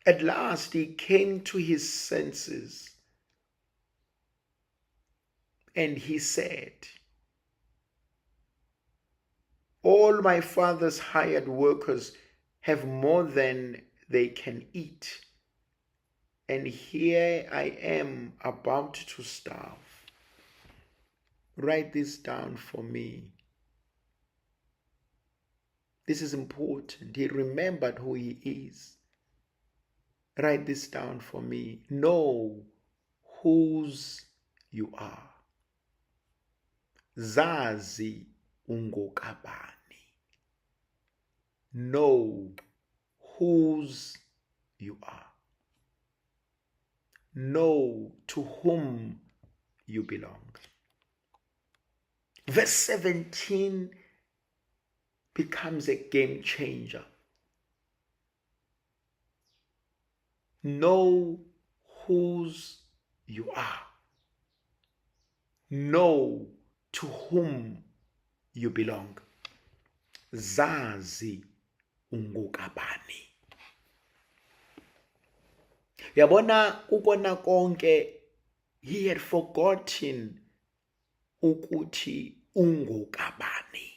At last, he came to his senses and he said, all my father's hired workers have more than they can eat, and here I am about to starve. Write this down for me. This is important. He remembered who he is. Write this down for me. Know whose you are. Zazi ungokabani. Know whose you are. Know to whom you belong. Verse 17 becomes a game changer. Know whose you are. Know to whom you belong. Zazi ungokabani. Yabona ukona konke, he had forgotten ukuthi ungokabani.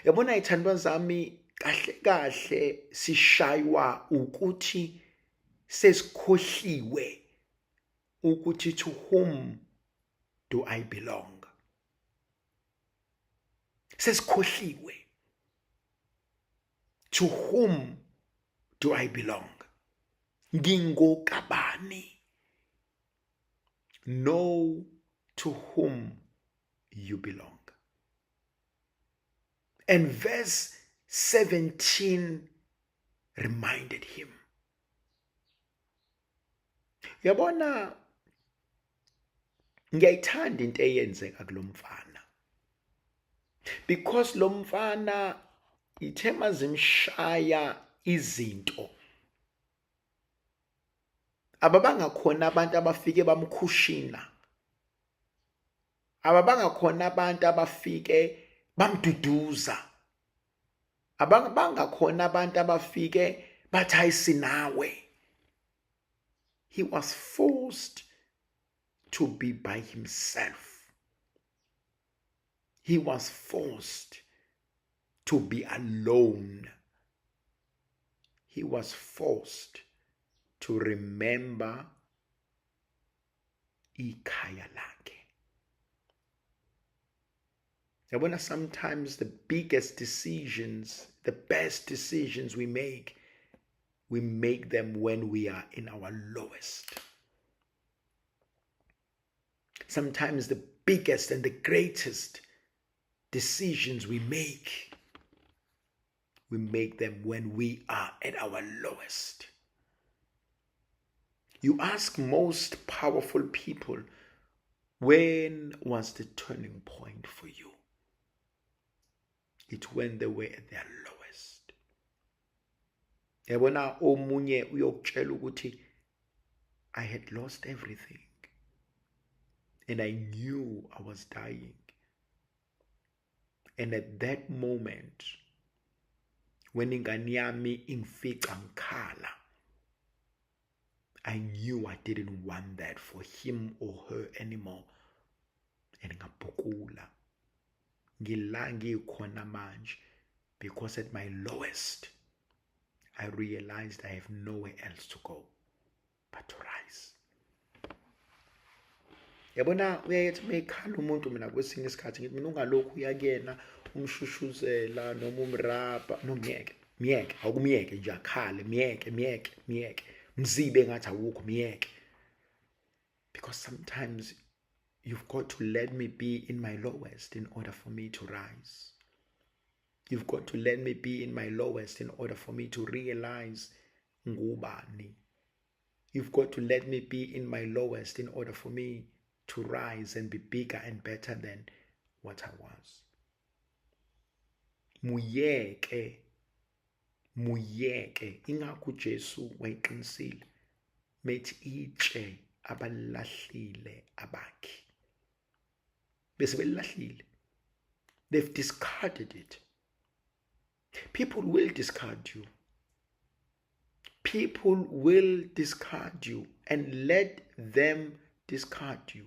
Yabona ithandwa zami, kahle kahle sishaywa ukuthi sesikhohliwe ukuthi to whom do I belong. Sesikhohliwe. To whom do I belong? Ngingokabani. Know to whom you belong. And verse 17 reminded him. Yabona, ngiyayithanda into eyenzeka kulomfana. Because lo mfana ithema zimshaya izinto. Ababangakhona abantu abafike bamkhushina. Ababangakhona abantu abafike bamduduza. Ababangakhona abantu abafike bathi ayisinawe. He was forced to be by himself. He was forced to be alone. He was forced to remember ikhaya lakhe. Yabona, sometimes the biggest decisions, the best decisions we make them when we are in our lowest. Sometimes the biggest and the greatest decisions we make them when we are at our lowest. You ask most powerful people, when was the turning point for you? It's when they were at their lowest. Yabona omunye uyokutshela ukuthi I had lost everything and I knew I was dying. And at that moment, when ingane yami ingifica ngikhala, I knew I didn't want that for him or her anymore. And ngabhukula. Ngila ngikhona manje because at my lowest, I realized I have nowhere else to go but to rise. Yabona, uyayethi mekhala umuntu mina kwesinye isikhathi ngithi mina ungalokhu uyakena umshushuzela noma umrapa miyeke awukumiyeke nje akhale miyeke mzibe ngathi awukho miyeke. Because sometimes you've got to let me be in my lowest in order for me to rise. You've got to let me be in my lowest in order for me to realize ngubani. You've got to let me be in my lowest in order for me to rise and be bigger and better than what I was. Muyeke ingakho Jesu wayiqinisile methi itshe abalahlile abakhi. Bese belahlile. They've discarded it. People will discard you. People will discard you, and let them discard you.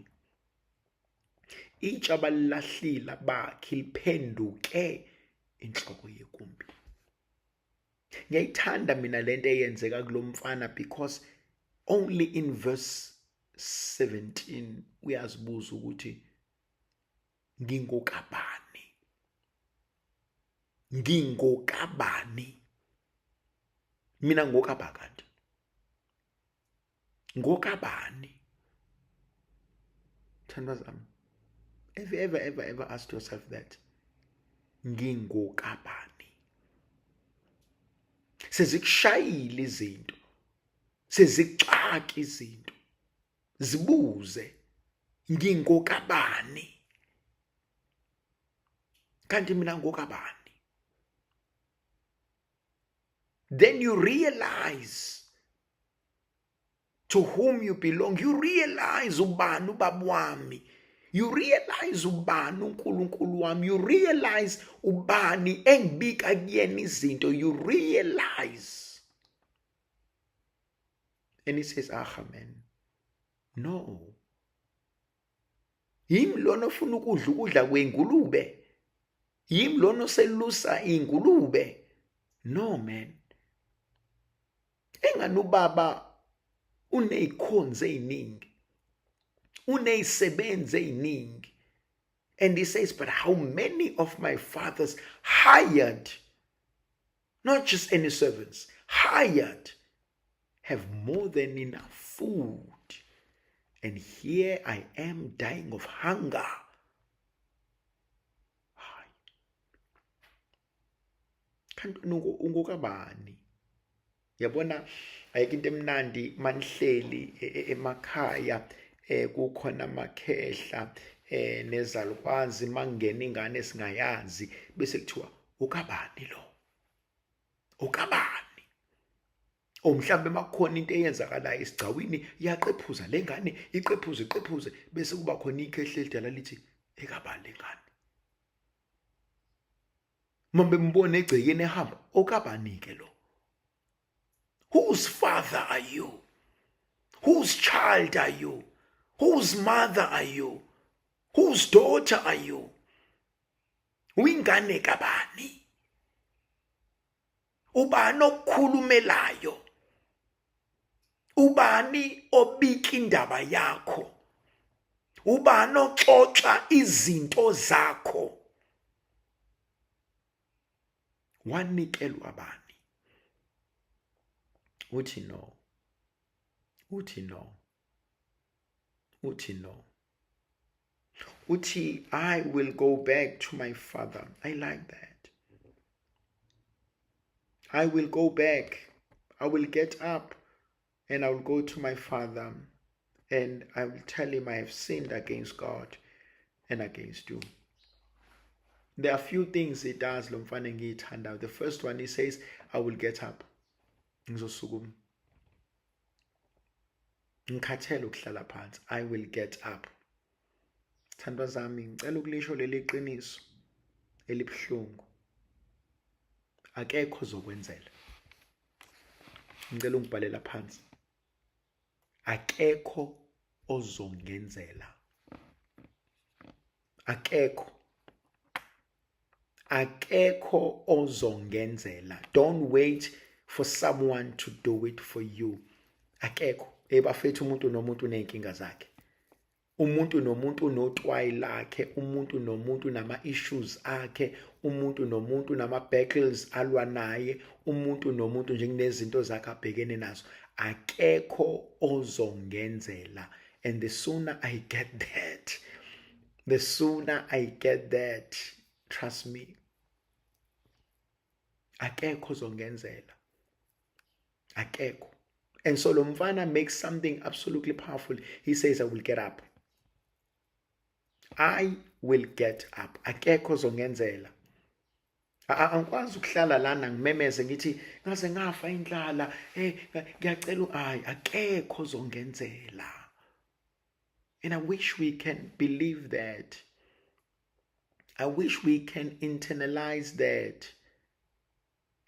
Itshe abalahlile abakhi liphenduke inhloko yekumbi. Ngiyayithanda mina lento eyenzeka kulomfana because only in verse 17 uyazibuza ukuthi ngingokabani? Ngingokabani? Mina ngokaba kanti. Ngokabani? Thandwa zami. Have you ever asked yourself that? Ngingokabani? Sezikushayile izinto. Sezikuxaka izinto. Zibuze ngingokabani? Kanti mina ngokabani? Then you realize to whom you belong. You realize ubani ubaba wami. You realize ubani uNkulunkulu wami. You realize ubani engibika kuyena izinto. You realize. And he says, man. No. Yimi lona ofuna ukudla kwengulube. Yimi lona oselusa ingulube. No man. Engani ubaba unezikhonzo eziningi. Unezisebenzi eziningi. And he says, but how many of my fathers hired, not just any servants, hired, have more than enough food. And here I am dying of hunger. Kanti ungokabani? Yabona ayike into emnandi manihleli emakhaya kukhona amakhehla nezalukwazi mangena ingane esingayazi bese kuthiwa ukabani lo? Ukabani? Mhlambe makukhona into eyenzakalayo esigcawini iyaqephuza lengane iqephuze bese kuba khona ikhehla elidala lithi ekabani lengane. Mambe mbone egcekeni ehamba okabani ke lo? Whose father are you? Whose child are you? Whose mother are you? Whose daughter are you? Uyingane kabani? Ubani okukhulumelayo? Ubani obika indaba yakho? Ubani oxoxa izinto zakho? Wanikelwa bani? Uthi no. Uthi no. Uthi no. Uthi, I will go back to my father. I like that. I will go back. I will get up and I will go to my father and I will tell him I have sinned against God and against you. There are few things he does. The first one, he says, I will get up. Ngikhathele ukuhlala phansi. I will get up. Thandwa zami, ngicela ukulisho leli qiniso elibhlungu. Akekho ozokwenzela. Ngicela ungibhalela phansi. Akekho ozongenzela. Akekho. Akekho ozongenzela. Don't wait for someone to do it for you. Akekho. Ebafethu umuntu nomuntu uneyinkinga zakhe. Umuntu nomuntu unotwayi lakhe, umuntu nomuntu nama-issues akhe, umuntu nomuntu nama-battles alwa naye, umuntu nomuntu nje kunezinto zakhe abhekene nazo. Akekho ozongenzela. And the sooner I get that, trust me, akekho ozongenzela. Akekho. And so lo mfana makes something absolutely powerful. He says, I will get up. I will get up. Akekho ozongenzela. Angikwazi ukuhlala lana ngimemeze ngithi ngaze ngafa indlala ngiyacela akekho ozongenzela. And I wish we can believe that. I wish we can internalize that.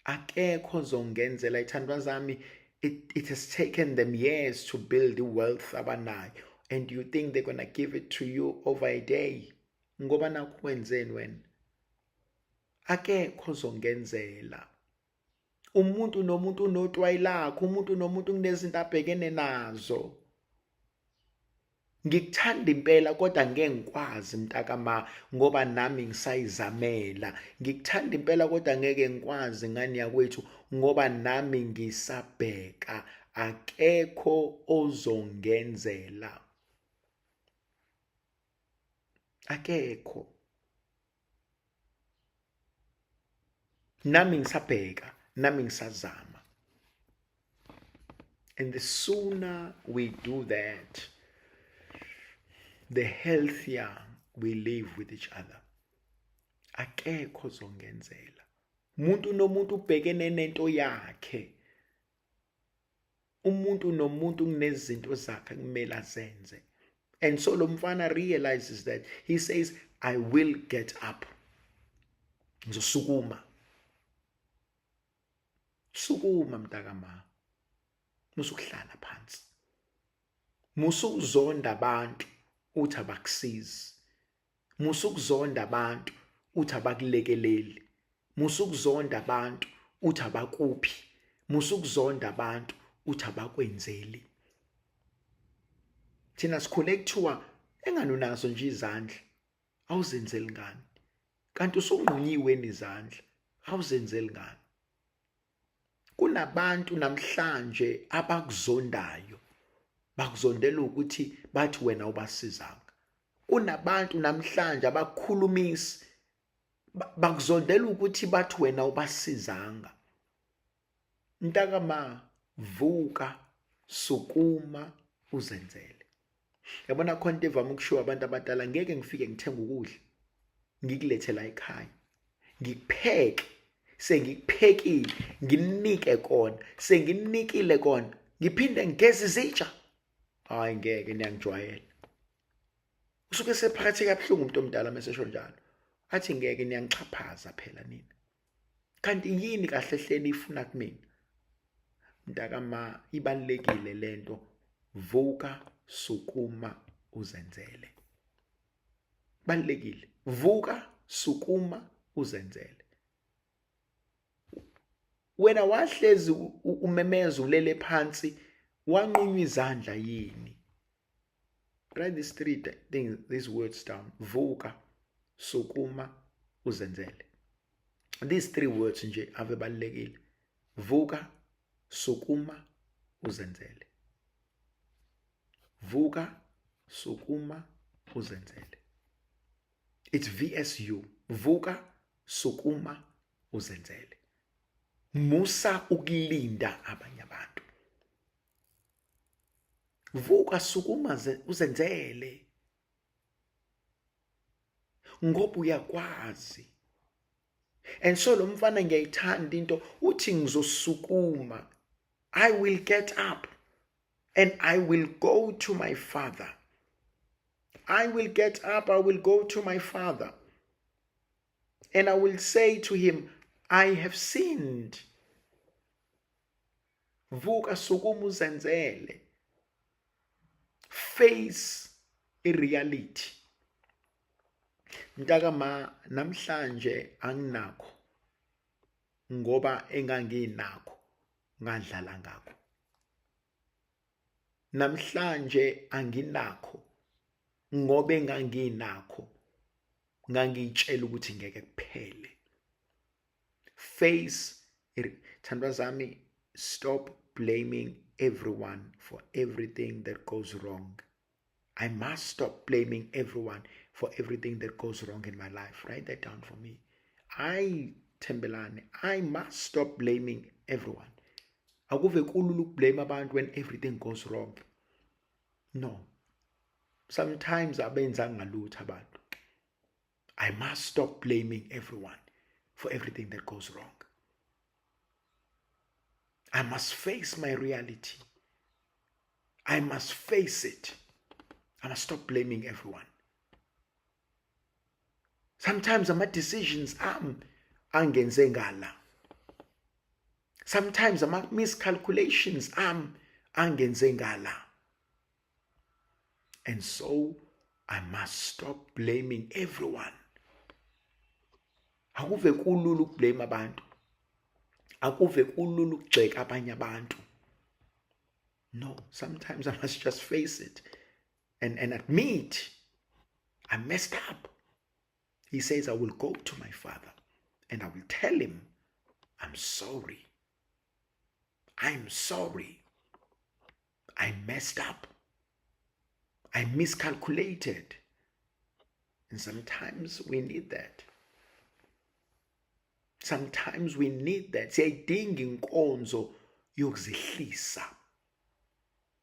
Akekho ozongenzela. Ithandwa zami, it has taken them years to build the wealth abanayo. And you think they're going to give it to you over a day? Ngoba nakwenzeni wena? Akekho ozongenzela. Umuntu nomuntu unotwayi lakhe, umuntu nomuntu kunezinto abhekene nazo. ngikuthanda impela kodwa ngeke ngikwazi mntakama ngoba nami ngisayizamela. Ngikuthanda impela kodwa ngeke ngikwazi ngani yakwethu ngoba nami ngisabheka. Akekho ozongenzela. Akekho. Nami ngisabheka, nami ngisazama. And the sooner we do that, the healthier we live with each other. Akekho ozongenzela. Umuntu nomuntu ubhekene nento yakhe. Umuntu nomuntu kunezinto zakhe kumele azenze. And so lo mfana realizes that. He says, I will get up. Ngizosukuma. Sukuma mntakama. Musukuhlala phansi. Musukuzonda abantu uthi abakusizi. Musukuzonda abantu uthi abakulekeleli. Musukuzonda abantu uthi abakuphi. Musukuzonda abantu uthi abakwenzeli. Thina sikhule kuthiwa engani unazo nje izandla awuzenzeli ngani. Kanti usunqunyiwe nezandla awuzenzeli ngani. Kunabantu namhlanje abakuzondayo. Bakuzondela ukuthi bathi wena ubasizanga. Kunabantu namhlanje abakhulumisi bakuzondela ukuthi bathi wena ubasizanga. Mntakama, vuka, sukuma, uzenzele. Yabona khona into evame ukushiwo abantu abadala, ngeke ngifike ngithenga ukudla ngikulethe la ekhaya. Ngikupheke, sengikuphekile, nginike kona, senginikile kona, ngiphinde ngigeze izitsha. Hayi ngeke, niyangijwayela. Usuke sephakathi kabuhlungu umuntu omdala mesesho njalo. Athi ngeke, niyangichaphaza phela nina. Kanti yini kahle hleli ifuna kumina? Mntakama, ibalekile lento. Vuka, sukuma, uzenzele. Balekile. Vuka, sukuma, uzenzele. Wena wahlezi umemeza ulele phansi, wanqunywa izandla yini? Write these words down. Vuka, sukuma, uzenzele. These 3 words nje ave balekile. Vuka, sukuma, uzenzele. Vuka, sukuma, uzenzele. It's VSU. Vuka, sukuma, uzenzele. Musa ukulinda abanye abantu. Vuka, sukuma, uzenzele. Ngoba uyakwazi. And so lo mfana ngiyayithanda into uthi ngizosukuma. I will get up and I will go to my father. I will get up, I will go to my father. And I will say to him, I have sinned. Vuka, sukuma, uzenzele. Face i-reality. Mntakama, namhlanje anginakho ngoba enganginakho ngadlala ngakho. Namhlanje anginakho ngoba enganginakho ngangitshela ukuthi ngeke kuphele. Face it. Thandwa zami, stop blaming everyone for everything that goes wrong. I must stop blaming everyone for everything that goes wrong in my life. Write that down for me. Thembelani, I must stop blaming everyone. Akuve kulula ukublame abantu when everything goes wrong. No. Sometimes abenza ngalutho abantu. I must stop blaming everyone for everything that goes wrong. I must face my reality. I must face it. I must stop blaming everyone. Sometimes my decisions angenze ngala. Sometimes my miscalculations angenze ngala. And so I must stop blaming everyone. Akuve kulula ukublame abantu. Akuve kulula ukugxeka abanye abantu. No, sometimes I must just face it. and admit, I messed up. He says, I will go to my father and I will tell him, I'm sorry. I'm sorry. I messed up. I miscalculated. And sometimes we need that. Sometimes we need that. Siyayidinga inkonzo yokuzihlisa.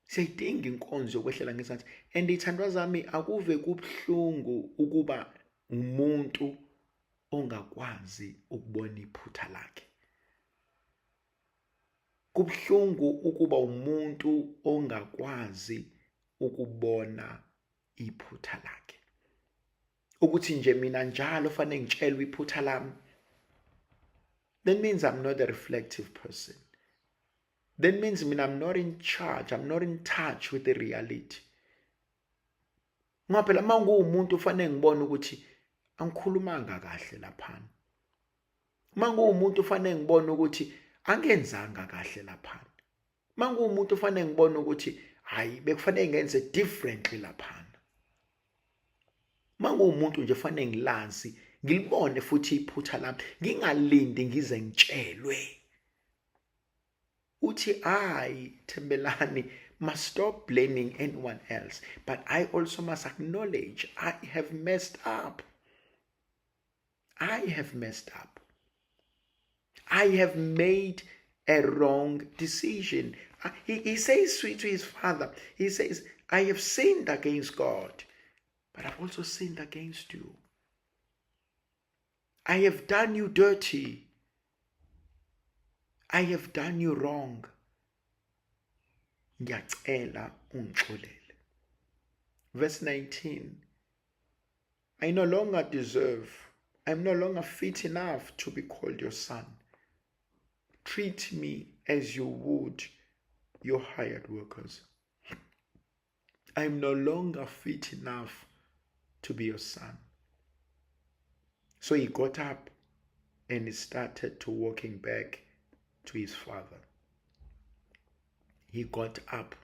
Siyayidinga inkonzo yokwehlela ngesansi. And ithandwa zami akuve kubuhlungu ukuba umuntu ongakwazi ukubona iphutha lakhe. Kubuhlungu ukuba umuntu ongakwazi ukubona iphutha lakhe. Ukuthi nje mina njalo fanele ngitshelwe iphutha lami. That means I'm not a reflective person. That means I'm not in charge. I'm not in touch with the reality. Ngoba phela manje umuntu ufanele ngibone ukuthi angikhulumanga kahle laphana. Manje umuntu ufanele ngibone ukuthi angenzanga kahle laphana. Manje umuntu ufanele ngibone ukuthi hayi bekufanele ngenze differently laphana. Manje umuntu nje ufanele ngilazi, ngilibone futhi iphutha lami, ngingalindi ngize ngitshelwe. Uthi I, Thembelani, must stop blaming anyone else, but I also must acknowledge I have messed up. I have messed up. I have made a wrong decision. He says to his father, he says, I have sinned against God, but I've also sinned against you. I have done you dirty. I have done you wrong. Ngiyacela ungixolele. Verse 19. I no longer deserve, I'm no longer fit enough to be called your son. Treat me as you would your hired workers. I'm no longer fit enough to be your son. So he got up and he started to walking back to his father. He got up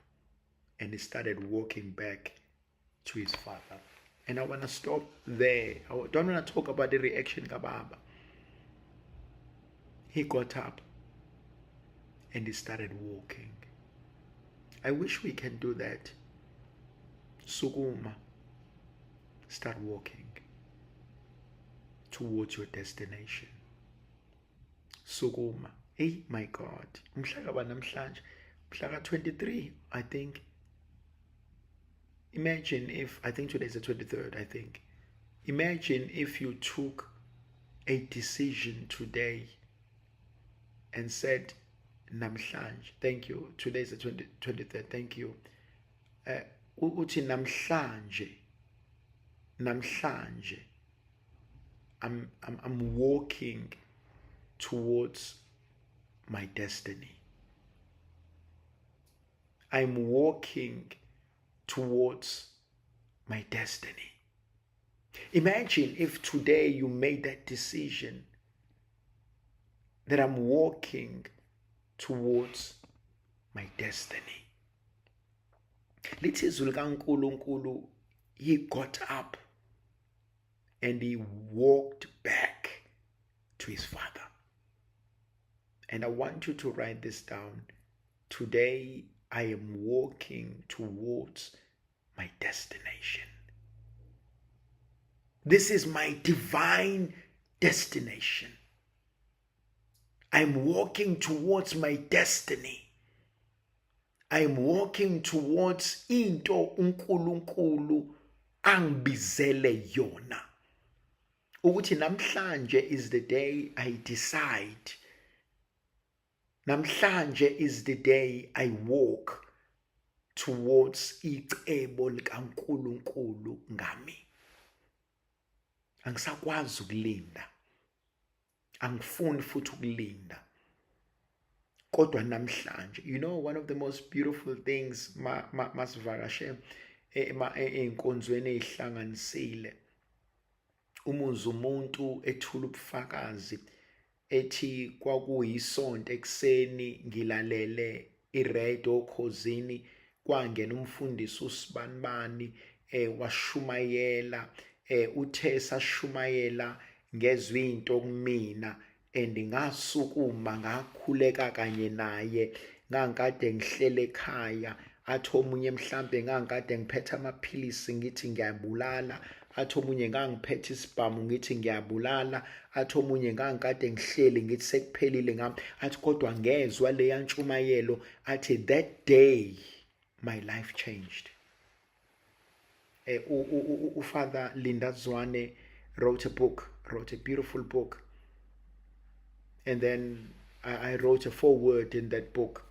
and he started walking back to his father. And I want to stop there. I don't want to talk about the reaction kababa. He got up and he started walking. I wish we can do that. Sukuma. Start walking towards your destination. Sukuma. Hey, my God. Mhlaka namhlanje. Mhlaka 23, I think. Imagine if, I think today's the 23rd, I think. Imagine if you took a decision today and said, namhlanje, thank you. Today's the 23rd, thank you. Uthi namhlanje, I'm walking towards my destiny. I'm walking towards my destiny. Imagine if today you made that decision that I'm walking towards my destiny. Lithi izwi likaNkulunkulu, he got up and he walked back to his father. And I want you to write this down. Today, I am walking towards my destination. This is my divine destination. I'm walking towards my destiny. I'm walking towards into uNkulunkulu angibizele yona. Ukuthi namhlanje is the day I decide. Namhlanje is the day I walk towards icebo likaNkulunkulu ngami. Angisakwazi ukulinda. Angifuni futhi ukulinda. Kodwa namhlanje, you know, one of the most beautiful things masivakashe einkonzweni ezihlanganisile. Umuzwa umuntu ethula ubufakazi ethi kwakuyisonto ekseni ngilalele iRadio Khosini kwangena umfundisi uSibanibani washumayela uthe sashumayela ngezwe into kumina and ngasukuma ngakhuleka kanye naye ngangikade ngihlele ekhaya athi omunye mhlambe ngangikade ngiphethe amaphilisi ngithi ngiyabulala athi omunye ngangiphethe isibhamu ngithi ngiyabulala athi omunye ngangikade ngihleli ngithi sekuphelile ngami athi kodwa ngezwe leya ntshumayelo athi that day my life changed. Father Linda Zwane wrote a beautiful book, and then I wrote a foreword in that book.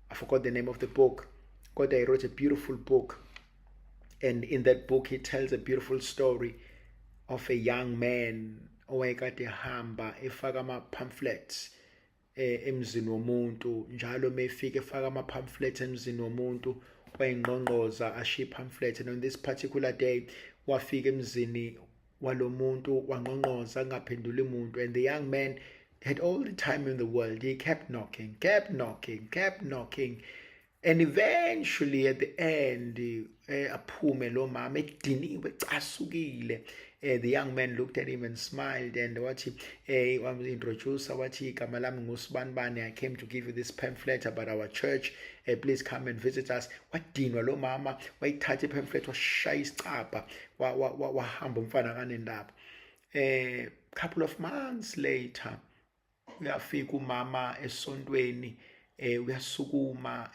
I forgot the name of the book, but I wrote a beautiful book, and in that book he tells a beautiful story of a young man owayekade ehamba efaka ama-pamphlets emzini womuntu, njalo mefika efaka ama-pamphlets emzini womuntu wayengqongqoza ashiya i-pamphlet, and on this particular day wafika emzini walomuntu wangqongqoza angaphenduli umuntu, and the young man had all the time in the world. He kept knocking, and eventually at the end aphume lo mama ediniwe ecasukile. The young man looked at him and smiled, and wathi introduce wathi igama lami nguSibanibani, I came to give you this pamphlet about our church, please come and visit us. Wadinwa lo mama, wayithatha ipamphlet washaya isicapha wahamba umfana kanendaba. Couple of months later uyafika umama esontweni uyasukuma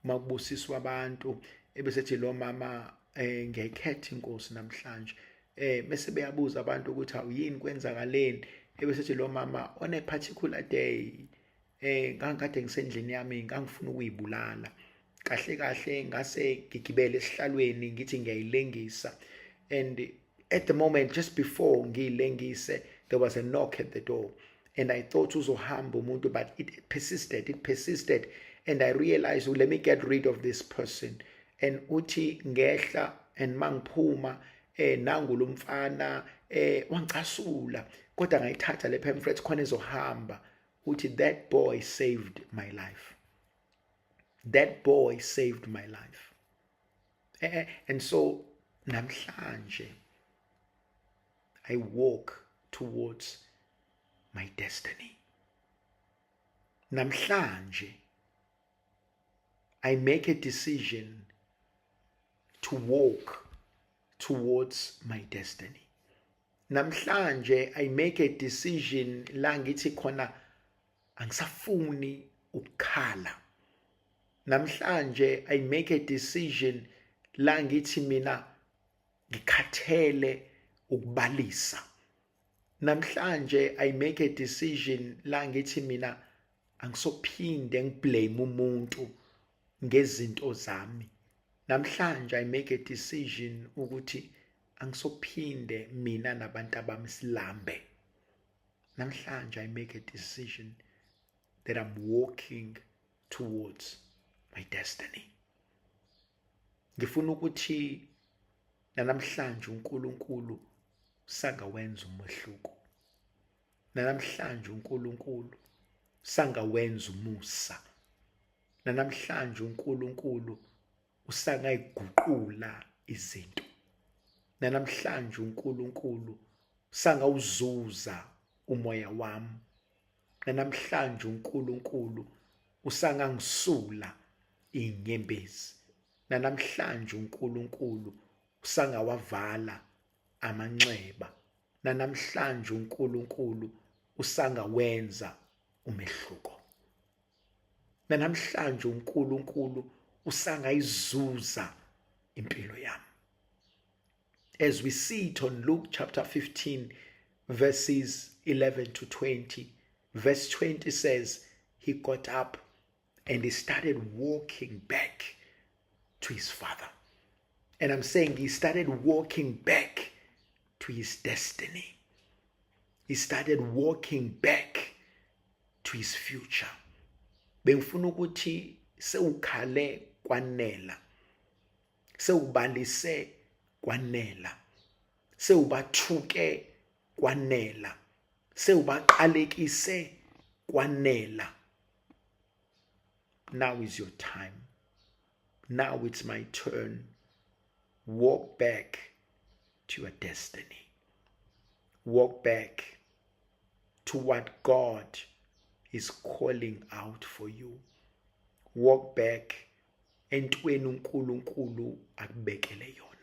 makubusiswa abantu ebesethi lo mama ngiyayikhetha inkosi namhlanje. Bese beyabuza abantu ukuthi awuyini kwenzakaleni, ebesethi lo mama on a particular day ngangikade ngisendlini yami ngangifuna ukuyibulala kahle ngase ngigibele esihlalweni ngithi ngiyayilengisa, and at the moment just before ngiyilengise there was a knock at the door, and I thought uzohamba umuntu, but it persisted, and I realized, let me get rid of this person. And uthi ngehla and mangiphuma nangu lo mfana wangicasula kodwa ngayithatha le pamphlet khona ezohamba. Uthi that boy saved my life. That boy saved my life. And so namhlanje I walk towards my destiny. Namhlanje I make a decision to walk towards my destiny. Namhlanje I make a decision la ngithi khona angisafuni ukukhala. Namhlanje I make a decision la ngithi mina ngikhathele ukubalisa. Namhlanje I make a decision la ngithi mina angisophinde ngiblame umuntu ngezinto zami. Namhlanje I make a decision ukuthi angisophinde mina nabantu abami silambe. Namhlanje I make a decision that I'm walking towards my destiny. Ngifuna ukuthi namhlanje uNkulunkulu sangawenza umehluko. Namhlanje uNkulunkulu sangawenza umusa. Namhlanje uNkulunkulu usangayiguqula izinto. Namhlanje uNkulunkulu sangawuzuza umoya wami. Namhlanje uNkulunkulu usangangisula inyembezi. Namhlanje uNkulunkulu usangawavala amanxeba. Namhlanje uNkulunkulu usangawenza umehluko. Namhlanje uNkulunkulu usangayizuza impilo yami. As we see it on Luke chapter 15 verses 11 to 20, verse 20 says he got up and he started walking back to his father. And I'm saying he started walking back to his destiny. He started walking back to his future. Bengifuna ukuthi sewukhale kwanela. Sewubalise kwanela. Sewubathuke kwanela. Sewubaqalekise kwanela. Now is your time. Now it's my turn. Walk back to your destiny. Walk back to what God is calling out for you. Walk back entweni uNkulunkulu akubekele yona.